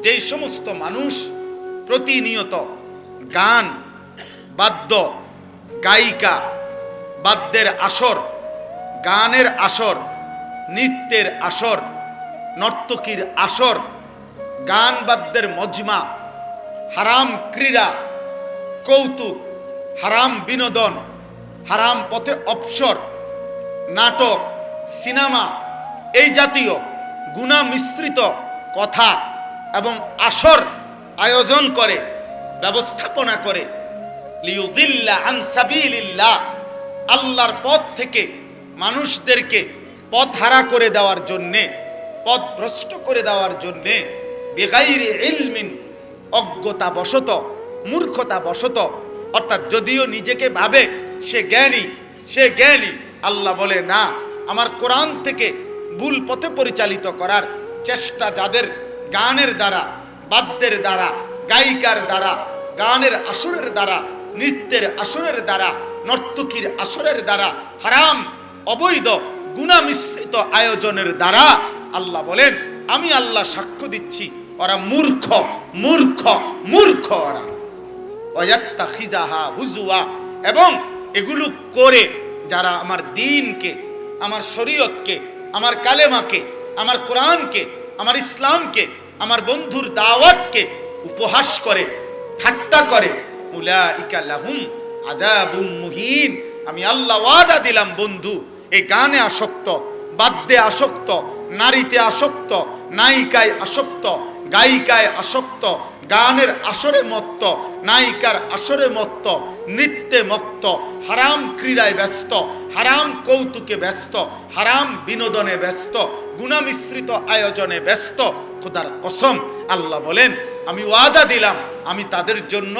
যেই সমস্ত মানুষ প্রতিনিয়ত গান, বাদ্য, গায়িকা, বাদ্যের আসর, গানের আসর, নৃত্যের আসর, নর্তকীর আসর, গান বাদ্যের মজমা, হারাম ক্রীড়া, কৌতুক, হারাম বিনোদন, হারাম পথে অবসর, নাটক, সিনেমা, এই জাতীয় গুনাহ মিশ্রিত কথা এবং আসর আয়োজন করে, ব্যবস্থাপনা করে, লিউদিল্লা আন সাবিলিল্লাহ, আল্লাহর পথ থেকে মানুষদেরকে পথহারা করে দেওয়ার জন্যে, পথভ্রষ্ট করে দেওয়ার জন্যে, বিগাইরি ইলমিন, অজ্ঞতা বশত, মূর্খতা বশত, অর্থাৎ যদিও নিজেকে ভাবে সে জ্ঞানী, সে জ্ঞানী, আল্লাহ বলে না, আমার কোরআন থেকে ভুল পথে পরিচালিত করার চেষ্টা যাদের গানের দ্বারা, বাদ্যের দ্বারা, গায়িকার দ্বারা, গানের আসরের দ্বারা, নৃত্যের আসরের দ্বারা, নর্তকীর আসরের দ্বারা, হারাম অবৈধ গুনাহ মিশ্রিত আয়োজনের দ্বারা, আল্লাহ বলেন, আমি আল্লাহ সাক্ষ্য দিচ্ছি, ওরা মূর্খ, মূর্খ, মূর্খ ওরা। ওয়ায়াত্তাখিযাহা হুজুয়া, এবং এগুলো করে যারা আমার দ্বীনকে, আমার শরীয়তকে, আমার কালেমাকে, আমার কোরআনকে, আমার ইসলামকে, আমার বন্ধুর দাওয়াতকে উপহাস করে, ঠাট্টা করে, উলাইকা লাহুম আযাবুম মুহিন। আমি আল্লাহ ওয়াদা দিলাম বন্ধু, এই গানে আসক্ত, বাদ্যে আসক্ত, নারীতে আসক্ত, নায়িকায় আসক্ত, গায়িকায় আসক্ত, গানের আসরে মত্ত, নায়িকার আসরে মত্ত, নৃত্যে মত্ত, হারাম ক্রীড়ায় ব্যস্ত, হারাম কৌতুকে ব্যস্ত, হারাম বিনোদনে ব্যস্ত, গুণামিশ্রিত আয়োজনে ব্যস্ত। খোদার কসম, আল্লাহ বলেন আমি ওয়াদা দিলাম আমি তাদের জন্য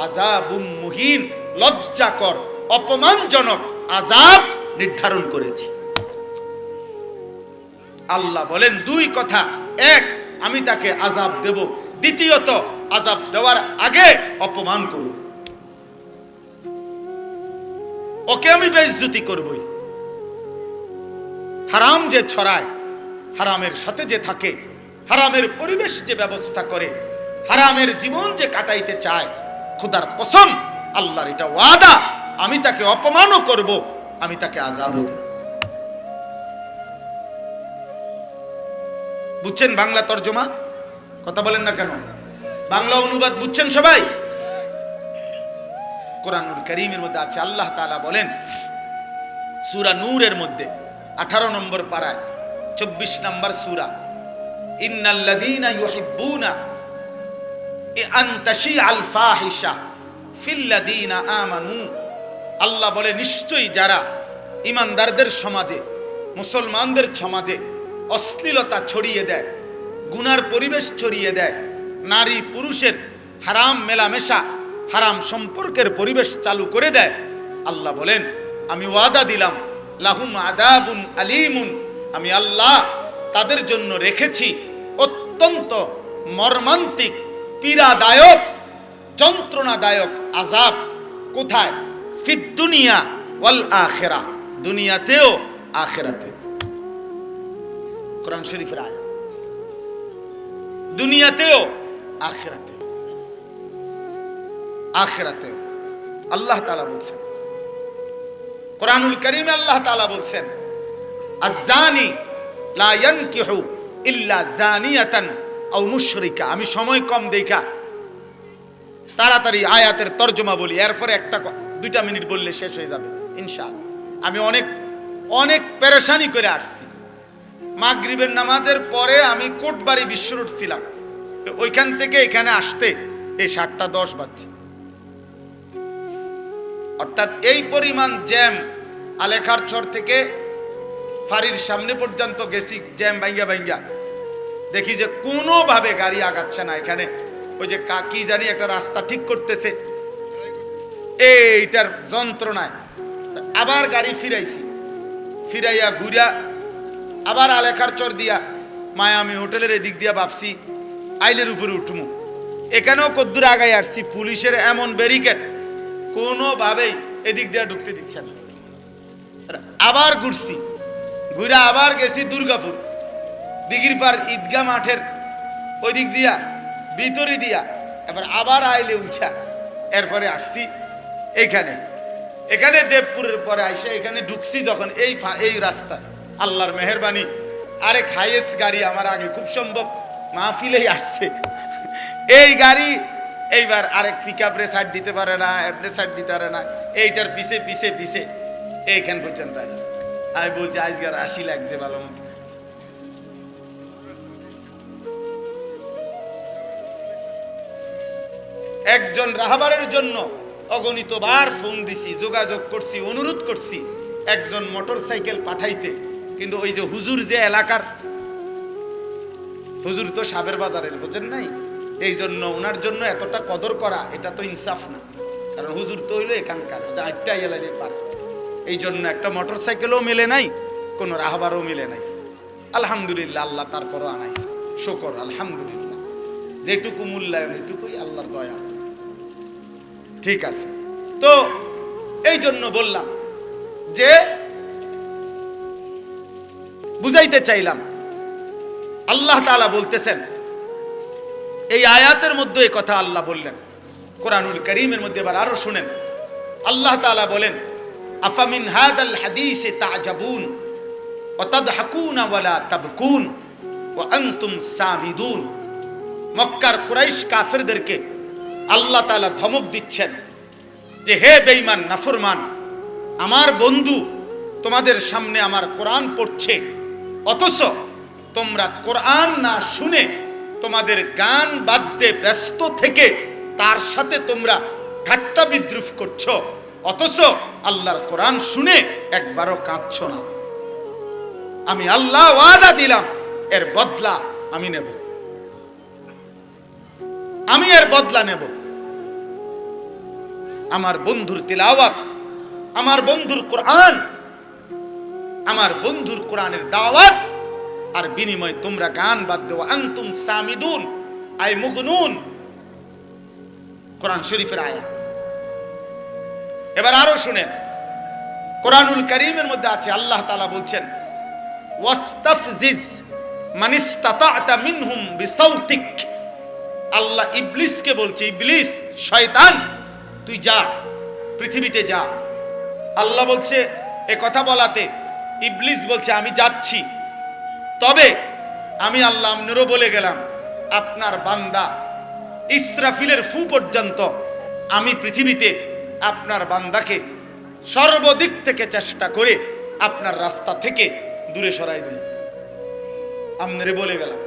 আযাবুম মুহিন, লজ্জাকর অপমানজনক আযাব নির্ধারণ করেছি। আল্লাহ বলেন দুই কথা, এক আমি তাকে আযাব দেব, দ্বিতীয়ত আযাব দেওয়ার আগে অপমান করব, ওকে আমি বেইজ্জতি করবই। হারাম যে ছড়ায়, হারামের সাথে যে থাকে, হারামের পরিবেশ যে ব্যবস্থা করে, হারামের জীবন যে কাটাইতে চায়, খোদার কসম আল্লাহর এটা ওয়াদা আমি তাকে অপমানও করব, আমি তাকে আযাবও দেব। বুঝছেন বাংলা তরজমা? কথা বলেন না কেন? বাংলা অনুবাদ বুঝছেন সবাই? কোরআনুল কারীমের মধ্যে আছে, আল্লাহ তাআলা বলেন সূরা নূরের মধ্যে 18 নম্বর পারায় 24 নম্বর সূরা, ইন্নাল্লাযীনা ইউহিব্বুনা আন তাশিআল ফাহিশা ফিল্লাযীনা আমানু। আল্লাহ বলে নিশ্চয়ই যারা ঈমানদারদের সমাজে, মুসলমানদের সমাজে অশ্লীলতা ছড়িয়ে দেয়, গুনার পরিবেশ ছড়িয়ে দেয়, নারী পুরুষের হারাম মেলামেশা, হারাম সম্পর্কের পরিবেশ চালু করে দেয়, আল্লাহ বলেন আমি ওয়াদা দিলাম লাহুম আযাবুন আলীমুন, আমি আল্লাহ তাদের জন্য রেখেছি অত্যন্ত মর্মান্তিক, পীড়াদায়ক, যন্ত্রণাদায়ক আযাব। কোথায়? ফিদ দুনিয়া ওয়াল আখিরা, দুনিয়াতেও আখিরাতেও। কোরআন শরীফের আয়াত, দুনিয়াতেও আখিরাতেও, আখিরাতেও। আল্লাহ তাআলা বলছেন কোরআনুল কারীমে, আল্লাহ তাআলা বলছেন আয-যানি লা ইয়ানকিহু ইল্লা যানিয়াতান আও মুশরিকা। আমি সময় কম দেখা তাড়াতাড়ি আয়াতের তরজমা বলি, এরপরে একটা 2টা মিনিট বললে শেষ হয়ে যাবে ইনশাআল্লাহ। আমি অনেক পেরেশানি করে আসছি। মাগরিবের নামাজের পরে আমি কোটবাড়ি বিশ্ব রোড ছিলাম, ওইখান থেকে এখানে আসতে এই 7:10 বাজছে। অর্থাৎ এই পরিমাণ জ্যাম, আলেখার চর থেকে ফাঁড়ির সামনে পর্যন্ত গেছি, জ্যাম ভাঙ্গা ভাঙ্গা দেখি যে কোনোভাবে গাড়ি আগাচ্ছে না। এখানে ওই যে কাকি জানি একটা রাস্তা ঠিক করতেছে, এইটার যন্ত্রণায় আবার গাড়ি ফিরাইছি, ফিরাইয়া ঘুরা আবার আলেখার চর দিয়া মায়ামি হোটেলের এদিক দিয়া ভাবছি আইলের উপরে উঠমু। এখানেও কদ্দুর আগাই আসছি, পুলিশের এমন ব্যারিকেড, কোনোভাবেই এদিক দিয়া ঢুকতে দিচ্ছে না। আবার ঘুরছি, ঘুরে আবার গেছি দুর্গাপুর, দিঘির পার ঈদগাহ মাঠের ওই দিক দিয়া ভিতরে দিয়া, এবার আবার আইলে উঠা, এরপরে আসছি এখানে দেবপুরের পরে আইসা এখানে ঢুকছি যখন এই রাস্তা, আল্লাহর মেহেরবানি আরেক হাইয়েস্ট গাড়ি আমার আগে খুব সম্ভব মাহফিলেই আসছে। এই গাড়ি এইবার আরেক পিকআপ রে সাইড দিতে পারে না, এপরে সাইড দিতে পারে না, এইটার পিছে পিছে পিছে এইখান পর্যন্ত আসছে। আমি বলছি আজকাল 80 লাগছে ভালো মতো। একজন রাহাবারের জন্য অগণিতবার ফোন দিছি, যোগাযোগ করছি, অনুরোধ করছি একজন মোটরসাইকেল পাঠাইতে, কিন্তু ওই যে হুজুর যে এলাকার হুজুর তো সাবের বাজারের, বুঝেন নাই, এই জন্য ওনার জন্য এতটা কদর করা এটা তো ইনসাফ না, কারণ হুজুর তো হইলো এখানকার, আটটাই এলাকার পারে, এই জন্য একটা মোটরসাইকেলও মিলে নাই, কোনো রাহাবারও মিলে নাই। আলহামদুলিল্লাহ, আল্লাহ তারপরও আনাইছে, শুকর আলহামদুলিল্লাহ, যেটুকু মূল্যায়ন এটুকুই আল্লাহর দয়া। ঠিক আছে, তো এই জন্য বললাম যে বুঝাইতে চাইলাম, আল্লাহ তাআলা বলতেছেন এই আয়াতের মধ্যে এই কথা আল্লাহ বললেন, কোরআনুল কারীমের মধ্যে এবার আরো শুনেন। আল্লাহ তাআলা বলেন আফামিন হাদাল হাদিসে তা'জাবুন ওয়া তাদহাকুন ওয়া লা তাবকুন ওয়া আনতুম সামিদুন। মক্কার কুরাইশ কাফেরদেরকে আল্লাহ তাআলা ধমক দিচ্ছেন যে হে বেঈমান নাফরমান, আমার বন্ধু তোমাদের সামনে আমার কোরআন পড়ছে, অথচ তোমরা কোরআন না শুনে তোমাদের গান বাদ্যে ব্যস্ত থেকে তার সাথে তোমরা ঠাট্টা বিদ্রুপ করছো, অথচ আল্লাহর কোরআন শুনে একবারও কাঁদছো না। আমি আল্লাহ ওয়াদা দিলাম, এর বদলা আমি নেব, আমি এর বদলা নেব। আমার বন্ধুর তিলাওয়াত, আমার বন্ধুর কোরআন, আমার বন্ধুর কোরআনের দাওয়াত, আর বিনিময়ে তোমরা গান বাদ্য আনতুম সামিদুন আই মুগনুন। কোরআন শরীফের আয়াত। এবার আরো শুনেন, কোরআনুল কারীমের মধ্যে আছে আল্লাহ তাআলা বলছেন ওয়াস্তাফজিজ মানিস্তাতা'তা মিনহুম বিসাউতিক। আল্লাহ ইবলিসকে বলছে, ইবলিস শয়তান তুই যা, পৃথিবীতে যা। আল্লাহ বলছে এ কথা বলাতে ইবলিস বলছে আমি যাচ্ছি, তবে আমি আল্লাহ আপনারও বলে গেলাম আপনার বান্দা ইসরাফিলের ফু পর্যন্ত আমি পৃথিবীতে আপনার বান্দাকে সর্বদিক থেকে চেষ্টা করে আপনার রাস্তা থেকে দূরে সরাই দিই। আপনারে বলে গেলাম,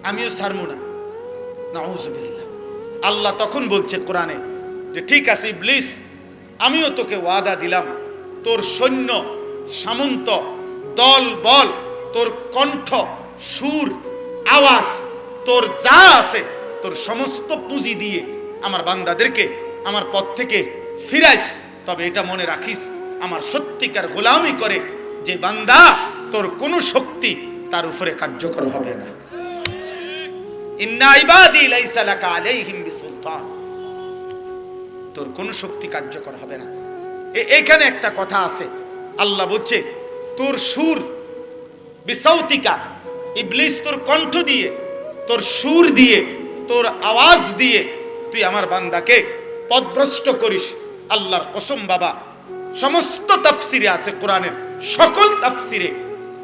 আমিও ছাড়বো না। নাউযুবিল্লাহ। আল্লাহ তখন বলছে কোরআনে যে ঠিক আছে ইবলিস, আমিও তোকে ওয়াদা দিলাম, তোর সৈন্য সামন্ত দল বল, তোর কণ্ঠ সুর আওয়াজ, তোর যা আছে, তোর সমস্ত পুঁজি দিয়ে আমার বান্দাদেরকে আমার পথ থেকে ফিরাইস। তবে এটা মনে রাখিস, আমার সত্যিকার গোলামি করে যে বান্দা, তোর কোনো শক্তি তার উপরে কার্যকর হবে না। ইন্না ইবাদি লাইসা লাকা আলাইহিম বিসুলতান। তোর কোনো শক্তি কার্যকর হবে না। এখানে একটা কথা আছে, আল্লাহ বলছে তোর সুর বিসাউতিকা, ইবলিস তোর কণ্ঠ দিয়ে, তোর সুর দিয়ে, তোর আওয়াজ দিয়ে তুই আমার বান্দাকে পথভ্রষ্ট করিস। আল্লাহর কসম বাবা, সমস্ত তাফসিরে আছে, কোরআনের সকল তাফসিরে,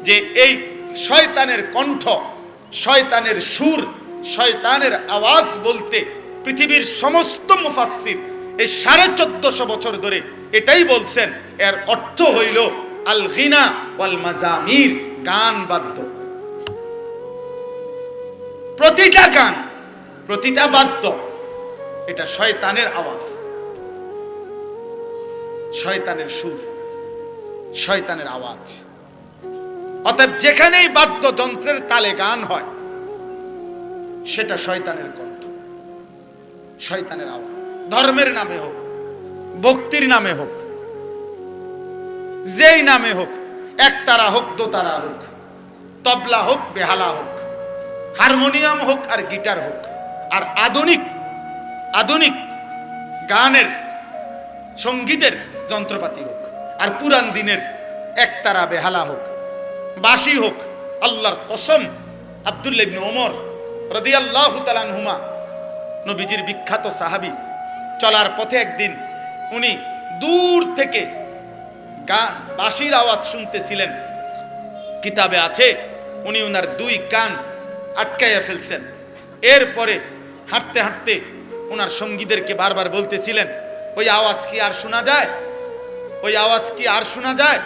যে এই শয়তানের কণ্ঠ, শয়তানের সুর, শয়তানের আওয়াজ বলতে পৃথিবীর সমস্ত মুফাসসির এই 1450 বছর ধরে এটাই বলছেন, এর অর্থ হইল আল গিনা ওয়াল মাজামির, গান বাদ্য। প্রতিটা গান, প্রতিটা বাদ্য এটা শয়তানের আওয়াজ, শয়তানের সুর, শয়তানের আওয়াজ। অতএব যেখানেই বাদ্যযন্ত্রের তালে গান হয় সেটা শয়তানের কণ্ঠ, শয়তানের আওয়াজ। ধর্মের নামে হোক, ভক্তির নামে হোক, যেই নামে হোক, একতারা হোক, দোতারা হোক, তবলা হোক, বেহালা হোক, হারমোনিয়াম হোক আর গিটার হোক, আর আধুনিক আধুনিক গানের সঙ্গীতের যন্ত্রপাতি হোক, আর পুরান দিনের একতারা বেহালা হোক, বাঁশি হোক, আল্লাহর কসম আব্দুল্লাহ ইবনে ওমর রাদিয়াল্লাহু তাআলা আনহুমা, নবীজির বিখ্যাত সাহাবী, চলার পথে একদিন উনি দূর থেকে গান বাঁশির আওয়াজ শুনতেছিলেন। কিতাবে আছে উনি ওনার 2 কান আটকাইয়া ফেলছেন। এরপরে হাঁটতে হাঁটতে ওনার সঙ্গীদেরকে বারবার বলতেছিলেন, ওই আওয়াজ কি আর শোনা যায়, ওই আওয়াজ কি আর শোনা যায়?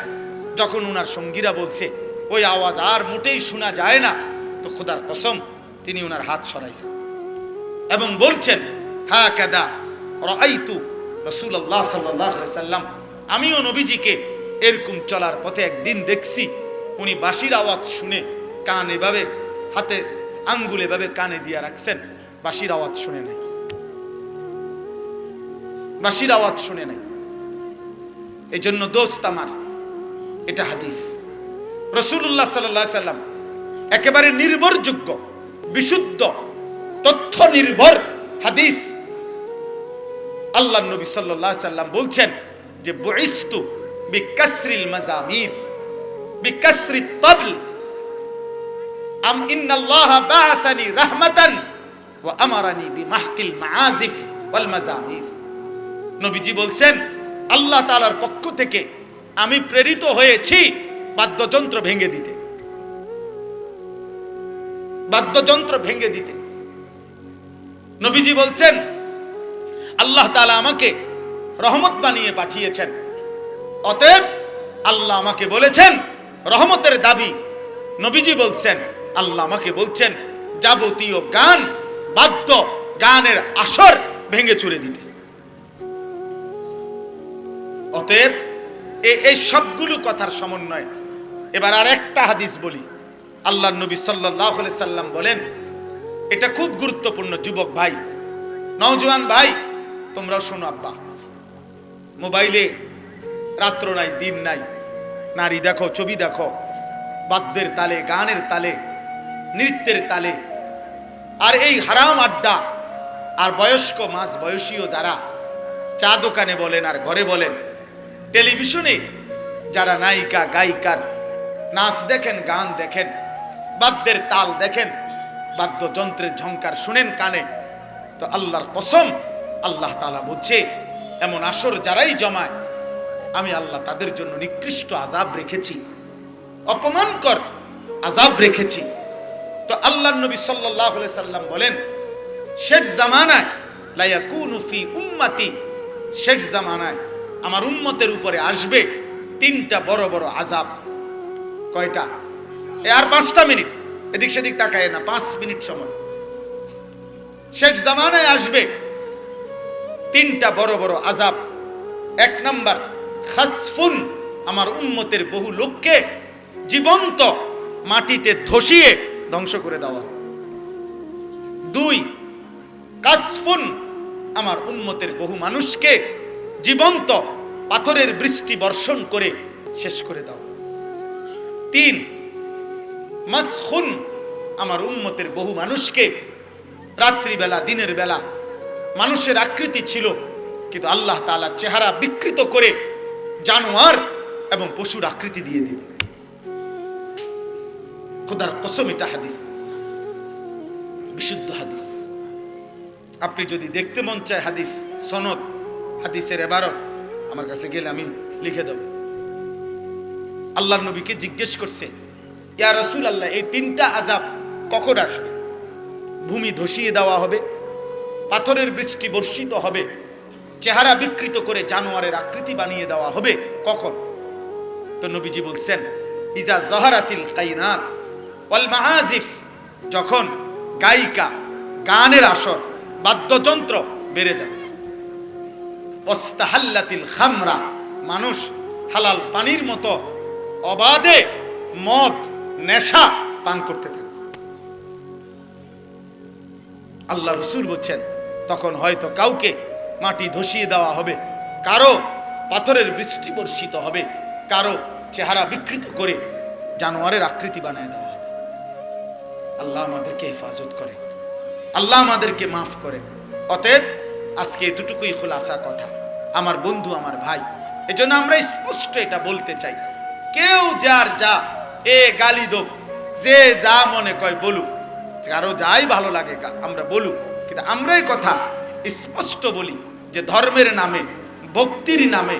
যখন ওনার সঙ্গীরা বলছে ওই আওয়াজ আর মোটেই শোনা যায় না, তো খোদার কসম তিনি ওনার হাত সরাইছেন এবং বলছেন হাকাদা রাআইতু রাসূলুল্লাহ সাল্লাল্লাহু আলাইহি সাল্লাম, আমিও নবীজিকে এরকম চলার পথে একদিন দেখছি, উনি বাঁশির আওয়াজ শুনে কান এভাবে, হাতে আঙ্গুল এভাবে কানে দিয়ে রাখছেন, বাঁশির আওয়াজ শুনে নাই, বাঁশির আওয়াজ শুনে নাই। এই জন্য দোস্ত আমার, এটা হাদিস, রাসূলুল্লাহ সাল্লাল্লাহু আলাইহি সাল্লাম একেবারে নির্ভরযোগ্য, বিশুদ্ধ, তথ্য নির্ভর হাদিস। আল্লাহর নবী সাল্লাল্লাহু আলাইহি সাল্লাম বলছেন যে বুইস্তু বিকাসরিল মাজামির বিকাসরিত তাবল আম ইন্নাল্লাহা বাআসানি রাহমাতান ওয়া আমারানি বিমাহকিল মাআজিফ ওয়াল মাজামির। নবীজি বলছেন আল্লাহ তাআলার পক্ষ থেকে আমি প্রেরিত হয়েছি বাদ্যযন্ত্র ভেঙে দিতে, বাদ্যযন্ত্র ভেঙে দিতে। নবীজি বলছেন আল্লাহ তাআলা আমাকে রহমত বানিয়ে পাঠিয়েছেন। অতএব আল্লাহ আমাকে বলেছেন, রহমতের দাবি নবীজি বলছেন, আল্লাহ আমাকে বলছেন যাবতীয় গান বাদ্য গানের আসর ভেঙে চুরে দিতে। অতএব এই সবগুলো কথার সমন্বয়। এবার আর একটা হাদিস বলি। আল্লাহর নবী সাল্লাল্লাহু আলাইহি সাল্লাম বলেন, এটা খুব গুরুত্বপূর্ণ। যুবক ভাই, নওজোয়ান ভাই, তোমরাও শোনো। আব্বা, মোবাইলে রাত্র নাই দিন নাই, নারী দেখো, ছবি দেখো, বাদ্যের তালে, গানের তালে, নৃত্যের তালে। আর এই হারাম আড্ডা, আর বয়স্ক মাঝ বয়সীও যারা চা দোকানে বলেন আর ঘরে বলেন, টেলিভিশনে যারা নায়িকা গায়িকার নাচ দেখেন, গান দেখেন, বাদ্যের তাল দেখেন, বাদ্যযন্ত্রের ঝংকার শুনেন কানে, তো আল্লাহর কসম, আল্লাহ তাআলা বলছে এমন আসর যারাই জমায়, আমি আল্লাহ তাদের জন্য নিকৃষ্ট আযাব রেখেছি, অপমানকর আযাব রেখেছি। তো আল্লাহর নবী সাল্লাল্লাহু আলাইহি সাল্লাম বলেন, শেষ জামানায় লা ইয়াকুনু ফি উম্মতি, শেষ জামানায় আমার উম্মতের উপরে আসবে তিনটা বড় বড় আযাব। কয়টা? আর 5টা মিনিট এদিক সেদিক তাকায় না, 5 মিনিট সময়। শেষ জামানায় আসবে তিনটা বড় বড় আযাব। 1 নাম্বার, খাসফুন, আমার উম্মতের বহু লোককে জীবন্ত মাটিতে ধসিয়ে ধ্বংস করে দেওয়া। 2, কাসফুন, আমার উম্মতের বহু মানুষকে জীবন্ত পাথরের বৃষ্টি বর্ষণ করে শেষ করে দেওয়া। 3, মাসখুন, আমার উম্মতের বহু মানুষকে রাত্রিবেলা দিনের বেলা মানুষের আকৃতি ছিল, কিন্তু আল্লাহ তাআলা চেহারা বিকৃত করে জানোয়ার এবং পশুর আকৃতি দিয়ে দিবে। খোদার কসম, এটা হাদিস, বিশুদ্ধ হাদিস। আপনি যদি দেখতে মন চায় হাদিস সনদ, হাদিসের ইবারত, আমার কাছে গেলে আমি লিখে দেব। আল্লাহর নবীকে জিজ্ঞেস করছে, ইয়া রাসূলুল্লাহ, এই তিনটা আযাব কখন আসবে? ভূমি ধসিয়ে দেওয়া হবে, পাথরের বৃষ্টি বর্ষিত হবে, চেহারা বিকৃত করে জানোয়ারের আকৃতি বানিয়ে দেওয়া হবে, কখন? তো নবীজি বলছেন, ইজা জহারাতিল কাইনাত ওয়াল মাআজিফ, যখন গায়িকা, গানের আসর, বাদ্যযন্ত্র বেড়ে যাবে। ওয়াস্তাহাল্লাতিল খামরা, মানুষ হালাল পানির মতো অবাধে মদ নেশা পান করতে থাকে। আল্লাহ রাসূল বলছেন, তখন হয়তো কাউকে মাটি ধসিয়ে দেওয়া হবে, কারো পাথরের বৃষ্টি বর্ষিত হবে, কারো চেহারা বিকৃত করে জানোয়ারের আকৃতি বানায় দেওয়া হবে। আল্লাহ আমাদেরকে হেফাজত করে, আল্লাহ আমাদেরকে মাফ করেন। অতএব আজকে এতটুকুই খোলাসা কথা, আমার বন্ধু, আমার ভাই। এজন্য আমরা স্পষ্ট এটা বলতে চাই, কেউ যার যা গালি দোক, যে যা মনে কয় বলুক, কারো যাই ভালো লাগে আমরা বলুক, কিন্তু আমরা এই কথা স্পষ্ট বলি যে ধর্মের নামে, ভক্তির নামে,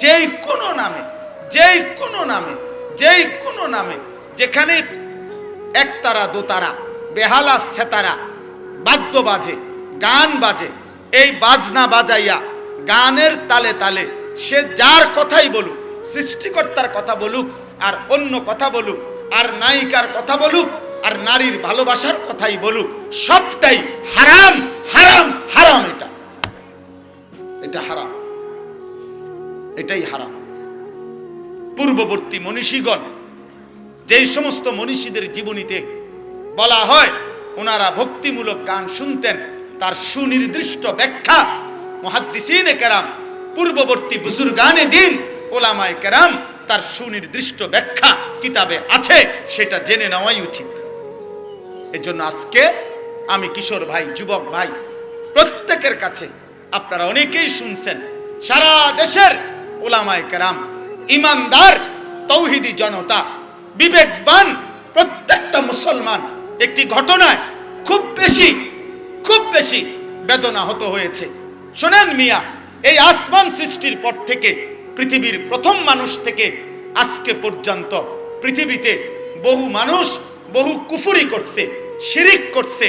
যেই কোনো নামে, যেই কোনো নামে, যেই কোনো নামে, যেখানে একতারা দোতারা, বেহালা সেতারা, বাদ্য বাজে, গান বাজে, এই বাজনা বাজাইয়া গানের তালে তালে সে যার কথাই বলুক, সৃষ্টিকর্তার কথা বলুক, আর অন্য কথা বলুক, আর নায়িকার কথা বলুক, আর নারীর ভালোবাসার কথাই বলুক, সবটাই হারাম, হারাম, হারাম। এটা হারাম, এটাই হারাম। পূর্ববর্তী মনীষীগণ, যেই সমস্ত মনীষীদের জীবনীতে বলা হয় ওনারা ভক্তিমূলক গান শুনতেন, তার সুনির্দিষ্ট ব্যাখ্যা মুহাদ্দিসিনে কেরাম, পূর্ববর্তী বুজুর্গানে দিন, ওলামায়ে কেরাম, তার সুনির্দিষ্ট ব্যাখ্যা কিতাবে আছে, সেটা জেনে নেওয়াই উচিত। এজন্য আজকে আমি কিশোর ভাই, যুবক ভাই, প্রত্যেকের কাছে, আপনারা অনেকেই শুনছেন, সারা দেশের ওলামায়ে কেরাম, ইমানদার তৌহিদি জনতা, বিবেকবান প্রত্যেকটা মুসলমান একটি ঘটনায় খুব বেশি বেদনাহত হয়েছে। শোনেন মিয়া, এই আসমান সৃষ্টির পর থেকে, পৃথিবীর প্রথম মানুষ থেকে আজকে পর্যন্ত পৃথিবীতে বহু মানুষ বহু কুফরি করছে, শিরিক করছে,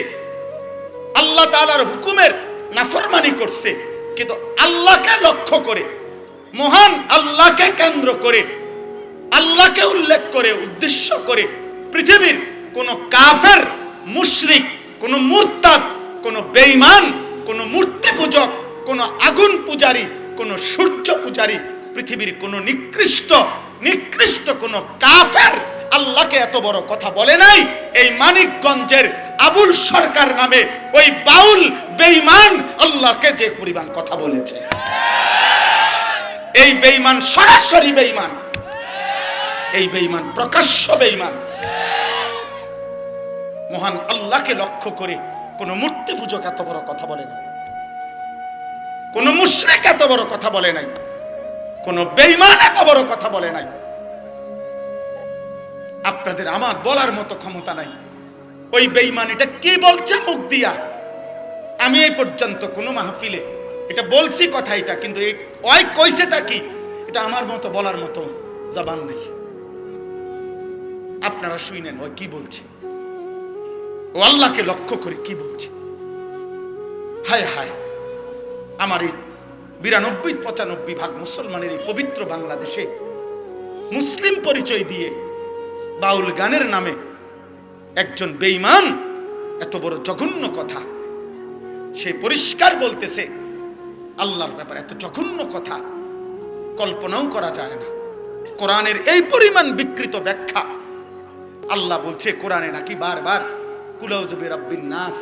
আল্লাহ তাআলার হুকুমের নাফরমানি করছে, কিন্তু আল্লাহকে লক্ষ্য করে, মহান আল্লাহকে কেন্দ্র করে, আল্লাহকে উল্লেখ করে, উদ্দেশ্য করে পৃথিবীর কোন কাফের, মুশরিক, কোন মুরতাদ, কোন বেঈমান, কোন মূর্তি পূজক, কোন আগুন পূজারী, কোন সূর্য পূজারী, পৃথিবীর কোন নিকৃষ্ট কোন কাফের আল্লাহকে এত বড় কথা বলে নাই। এই মানিকগঞ্জের আবুল সরকার নামে ওই বাউল বেঈমান আল্লাহকে যে পরিমাণ কথা বলেছে, এই বেঈমান সরাসরি বেঈমান, এই বেঈমান প্রকাশ্য বেঈমান। মহান আল্লাহকে লক্ষ্য করে কোন মূর্তি পূজক এত বড় কথা বলে না, কোন মুশরিক এত বড় কথা বলে নাই, কোন বেঈমান এত বড় কথা বলে নাই। আপনাদের আমার বলার মতো ক্ষমতা নাই। ওই বেঈমান এটা কি বলছে মুখ দিয়া, আমি এই পর্যন্ত কোন মাহফিলে এটা বলছি কথা, এটা কিন্তু ওই কইছেটা কি, এটা আমার মতো বলার মতো জবান নেই। আপনারা শুনেন ওই কি বলছে, ও আল্লাহকে লক্ষ্য করে কি বলছে। হায় হায়, আমার এই 92-95 ভাগ মুসলমানের এই পবিত্র বাংলাদেশে মুসলিম পরিচয় দিয়ে বাউল গানের নামে একজন বেঈমান এত বড় জঘন্য কথা, সে পরিষ্কার বলতেছে আল্লাহর ব্যাপারে এত জঘন্য কথা কল্পনাও করা যায় না। কোরআনের এই পরিমাণ বিকৃত ব্যাখ্যা। আল্লাহ বলছে কোরআনে নাকি বারবার কুল আউযু বিরাব্বিন নাস,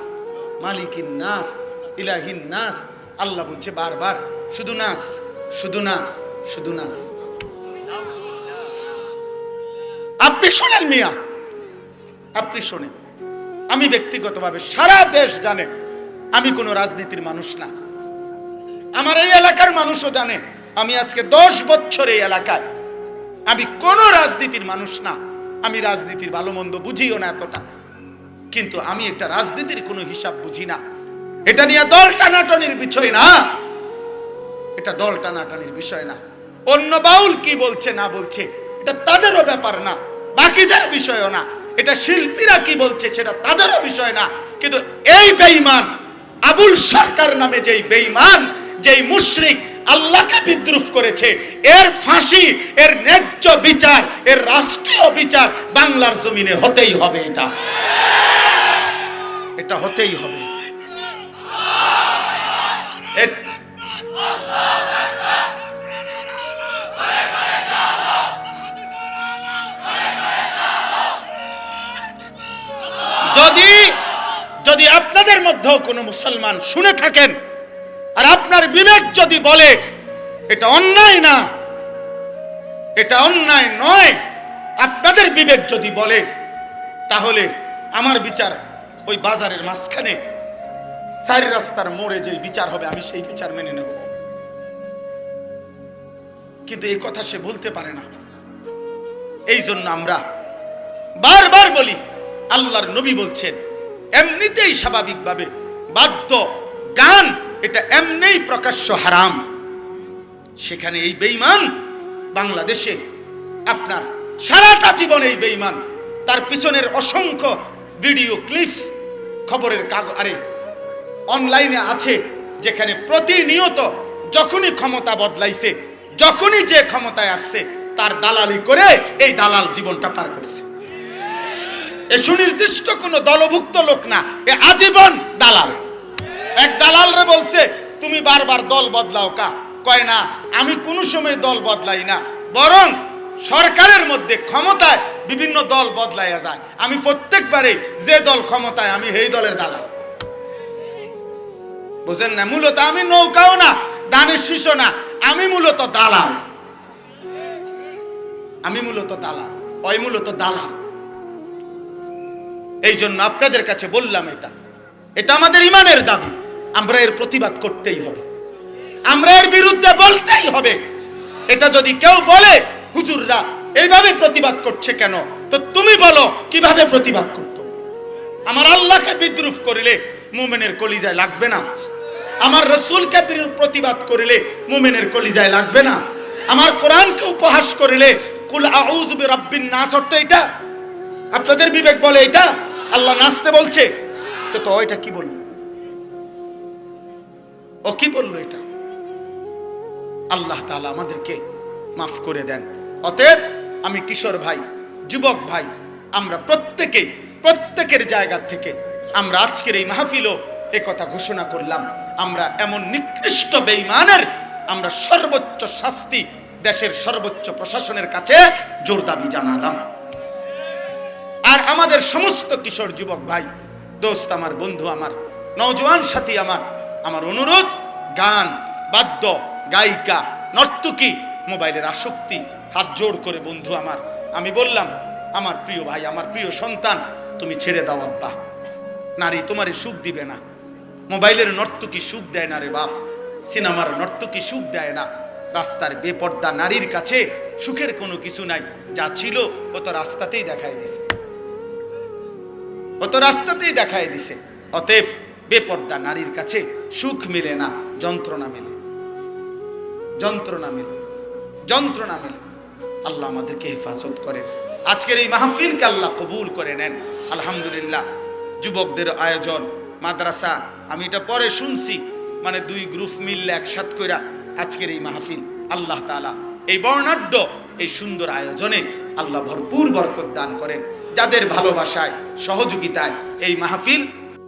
মালিকিন নাস, ইলাহিন নাস। আল্লাহ বলছে বারবার শুধু নাস, শুধু নাস, শুধু নাস। আপনি শোনেন মিয়া, আপনি শোনেন। আমি ব্যক্তিগতভাবে সারা দেশ জানে আমি কোনো রাজনীতির মানুষ না। আমার এই এলাকার মানুষও জানে আমি আজকে 10 বছর এই এলাকায়, আমি কোনো রাজনীতির মানুষ না। আমি রাজনীতির ভালো মন্দ বুঝিও না এতটা, কিন্তু আমি একটা রাজনীতির কোনো হিসাব বুঝি না। এটা নিয়ে দল টানাটানির বিষয় না, এটা দল টানাটানির বিষয় না। অন্য বাউল কি বলছে না বলছে এটা তাদেরও ব্যাপার না, বাকিদের বিষয়ও না। এটা শিল্পীরা কি বলছে সেটা তাদেরও বিষয় না। কিন্তু এই বেঈমান আবুল সরকার নামে যেই বেঈমান, যেই মুশরিক আল্লাহকে বিদ্রুপ করেছে, এর ফাঁসি, এর ন্যায্য বিচার, এর রাষ্ট্রীয় বিচার বাংলার জমিনে হতেই হবে। এটা হতেই হবে। যদি আপনাদের মধ্যেও কোনো মুসলমান শুনে থাকেন আর আপনার বিবেক যদি বলে এটা অন্যায় না, এটা অন্যায় নয়, আপনাদের বিবেক যদি বলে, তাহলে আমার বিচার ওই বাজারের মাঝখানে 4 রাস্তার মোড়ে যে বিচার হবে আমি সেই বিচার মেনে নেব। কিন্তু এই কথা সে বলতে পারে না। এই জন্য আমরা বারবার বলি, আল্লাহর নবী বলছেন এমনিতেই স্বাভাবিকভাবে বাদ্য গান এটা এমনিই প্রকাশ্য হারাম। সেখানে এই বেঈমান বাংলাদেশে আপনার সারাটা জীবন এই বেঈমান, তার পিছনের অসংখ্য ভিডিও ক্লিপস খবরের কাগজ আরে অনলাইনে আছে, যেখানে প্রতিনিয়ত যখনই ক্ষমতা বদলাইছে, যখনই যে ক্ষমতায় আসছে তার দালালি করে এই দালাল জীবনটা পার করছে। এ সুনির্দিষ্ট কোন দলভুক্ত লোক না, এ আজীবন দালাল। এক দালালরে বলছে তুমি বারবার দল বদলাও কা, কয় না আমি কোনো সময় দল বদলাই না, বরং সরকারের মধ্যে ক্ষমতায় বিভিন্ন দল বদলাইয়া যায়, আমি প্রত্যেকবারে যে দল ক্ষমতায় আমি সেই দলের দালাল। বুঝেন না? মূলত আমি নৌকাও না, দানের শীষও না, আমি মূলত দালাল। আমি মূলত দালাল, ওই মূলত দালাল। এই জন্য আপনাদের কাছে বললাম এটা আমাদের ইমানের দাবি। আমরা এর প্রতিবাদ করতেই হবে, আমরা এর বিরুদ্ধে বলতেই হবে। এটা যদি কেউ বলে হুজুররা এইভাবে প্রতিবাদ করছে কেন, তো তুমি বলো কিভাবে প্রতিবাদ করতো। আমার আল্লাহকে বিদ্রুপ করিলে মুমিনের কলিজায় লাগবে না, আমার রাসূলকে প্রতিবাদ করিলে মুমিনের কলিজায় লাগবে না, আমার কোরআনকে উপহাস করিলে কুল আউযু বিরাব্বিন নাস অর্থ এটা। আপনাদের বিবেক বলে এটা আল্লাহ নাচতে বলছে, তো ওইটা কি বলবো? ও কি বললো এটা? আল্লাহ তাআলা আমাদেরকে মাফ করে দেন। অতএব আমি কিশোর ভাই, যুবক ভাই, আমরা প্রত্যেকের জায়গা থেকে আমরা আজকের এই মাহফিলও এ কথা ঘোষণা করলাম, আমরা এমন নিকৃষ্ট বেঈমানের আমরা সর্বোচ্চ শাস্তি দেশের সর্বোচ্চ প্রশাসনের কাছে জোর দাবি জানালাম। আর আমাদের সমস্ত কিশোর যুবক ভাই, দোস্ত আমার, বন্ধু আমার, নওজোয়ান সাথী আমার অনুরোধ, গান, বাদ্য, গায়িকা, নর্তকী, মোবাইলের আসক্তি, হাত জোড় করে বন্ধু আমার আমি বললাম, আমার প্রিয় ভাই, আমার প্রিয় সন্তান, তুমি ছেড়ে দাও আব্বা। নারী তোমারে সুখ দিবে না। মোবাইলের নর্তকী সুখ দেয় না রে বাপ, সিনেমার নর্তকী সুখ দেয় না। রাস্তার বেপর্দা নারীর কাছে সুখের কোনো কিছু নাই। যা ছিল ও তো রাস্তাতেই দেখায় দিছে, অতএব বেপর্দা নারীর কাছে সুখ মিলে না, যন্ত্রণা মিলে। আল্লাহ আমাদেরকে হেফাজত করেন। আজকের এই মাহফিলকে আল্লাহ কবুল করে নেন। আলহামদুলিল্লাহ, যুবকদের আয়োজন, মাদ্রাসা, আমি এটা পরে শুনছি, মানে 2 গ্রুপ মিললে একসাথ কইরা আজকের এই মাহফিল। আল্লাহ তাআলা এই বর্ণাঢ্য, এই সুন্দর আয়োজনে আল্লাহ ভরপুর বরকত দান করেন। যাদের ভালোবাসায়, সহযোগিতায় এই মাহফিল